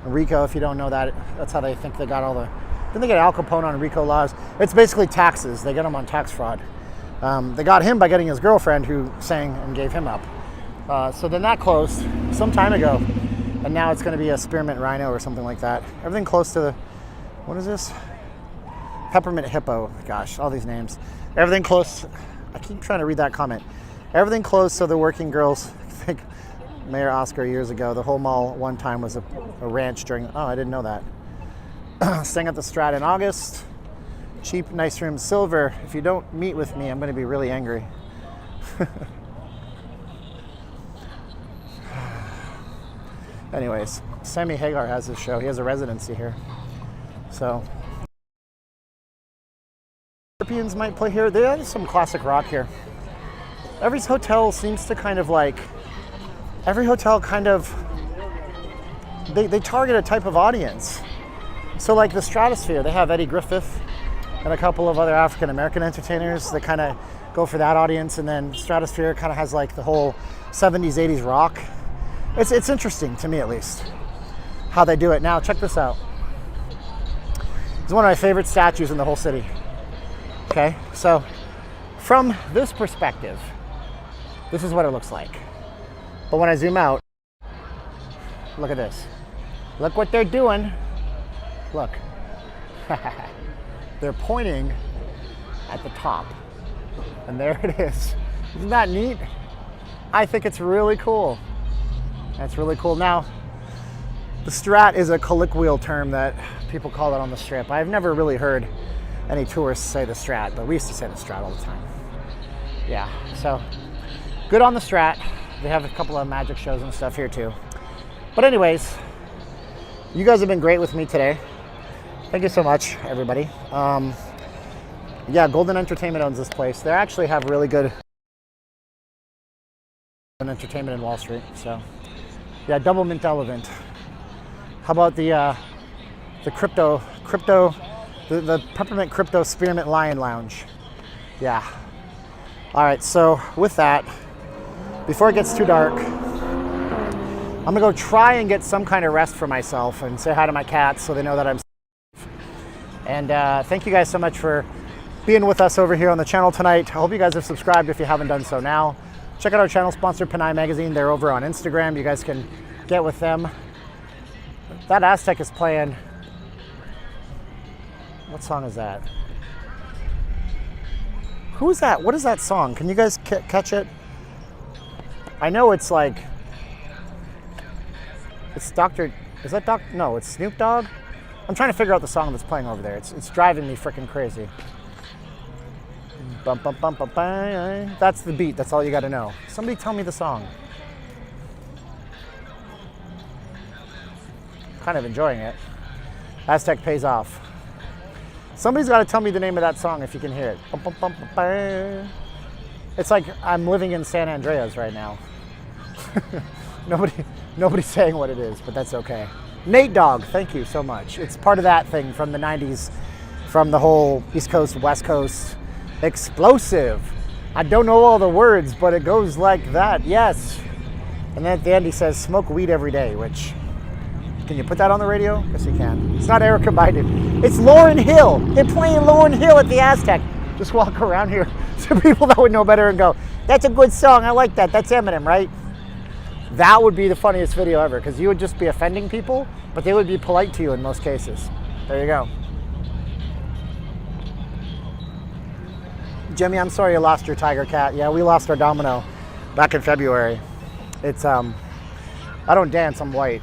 RICO, if you don't know that, that's how they think they got all the. Then they get Al Capone on RICO laws. It's basically taxes. They get him on tax fraud. They got him by getting his girlfriend, who sang and gave him up. So then that closed some time ago, and now it's going to be a Spearmint Rhino or something like that. Everything close to the, what is this? Peppermint Hippo. Gosh, all these names. Everything close. I keep trying to read that comment. Everything closed so the working girls. I think Mayor Oscar years ago, the whole mall one time was a ranch during. Oh, I didn't know that. Staying at the Strat in August. Cheap, nice room, silver. If you don't meet with me, I'm going to be really angry. Anyways, Sammy Hagar has his show. He has a residency here. So, Europeans might play here. There's some classic rock here. Every hotel seems to kind of like, every hotel kind of, they target a type of audience. So like the Stratosphere, they have Eddie Griffith and a couple of other African American entertainers that kind of go for that audience, and then Stratosphere kind of has like the whole 70s, 80s rock. It's interesting to me, at least, how they do it. Now, check this out. It's one of my favorite statues in the whole city. Okay, so from this perspective, this is what it looks like. But when I zoom out, look at this. Look what they're doing. Look. They're pointing at the top. And there it is. Isn't that neat? I think it's really cool. That's really cool. Now, the Strat is a colloquial term that people call it on the Strip. I've never really heard any tourists say the Strat, but we used to say the Strat all the time. Yeah, so good on the Strat. They have a couple of magic shows and stuff here too. But anyways, you guys have been great with me today. Thank you so much, everybody. Yeah, Golden Entertainment owns this place. They actually have really good entertainment in Wall Street. So, yeah, Double Mint Elephant. How about the Peppermint Crypto Spearmint Lion Lounge? Yeah. All right. So with that, before it gets too dark, I'm gonna go try and get some kind of rest for myself and say hi to my cats so they know that I'm safe. And thank you guys so much for being with us over here on the channel tonight. I hope you guys have subscribed if you haven't done so now. Check out our channel sponsor, Panay Magazine. They're over on Instagram. You guys can get with them. That Aztec is playing. What song is that? Who is that? What is that song? Can you guys catch it? I know it's like, it's Dr. Is that Dr.? No, it's Snoop Dogg. I'm trying to figure out the song that's playing over there. It's driving me freaking crazy. Bum, bum, bum, bum, bum. That's the beat. That's all you got to know. Somebody tell me the song. Kind of enjoying it. Aztec pays off. Somebody's got to tell me the name of that song if you can hear it. Bum, bum, bum, bum, bum. It's like I'm living in San Andreas right now. Nobody's saying what it is, but that's okay. Nate Dogg, thank you so much. It's part of that thing from the 90s, from the whole East Coast, West Coast. Explosive. I don't know all the words, but it goes like that. Yes. And then at the end he says, smoke weed every day, which, can you put that on the radio? Yes, you can. It's not Erica Biden. It's Lauryn Hill. They're playing Lauryn Hill at the Aztec. Just walk around here to people that would know better and go, that's a good song. I like that. That's Eminem, right? That would be the funniest video ever, because you would just be offending people, but they would be polite to you in most cases. There you go. Jimmy, I'm sorry you lost your tiger cat. Yeah, we lost our Domino back in February. It's, I don't dance, I'm white.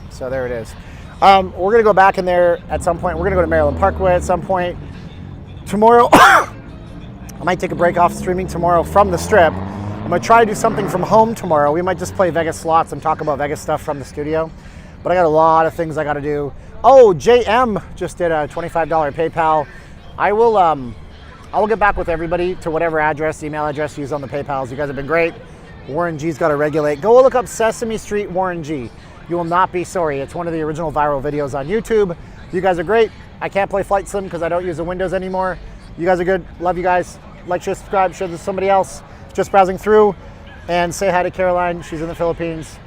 So there it is. We're gonna go back in there at some point. We're gonna go to Maryland Parkway at some point. Tomorrow, I might take a break off streaming tomorrow from the Strip. I'm gonna try to do something from home tomorrow. We might just play Vegas slots and talk about Vegas stuff from the studio. But I got a lot of things I gotta do. Oh, JM just did a $25 PayPal. I will get back with everybody to whatever address, email address you use on the PayPals. You guys have been great. Warren G's got to regulate. Go look up Sesame Street Warren G. You will not be sorry. It's one of the original viral videos on YouTube. You guys are great. I can't play Flight Sim because I don't use the Windows anymore. You guys are good. Love you guys. Like, share, subscribe, share this with somebody else just browsing through. And say hi to Caroline. She's in the Philippines.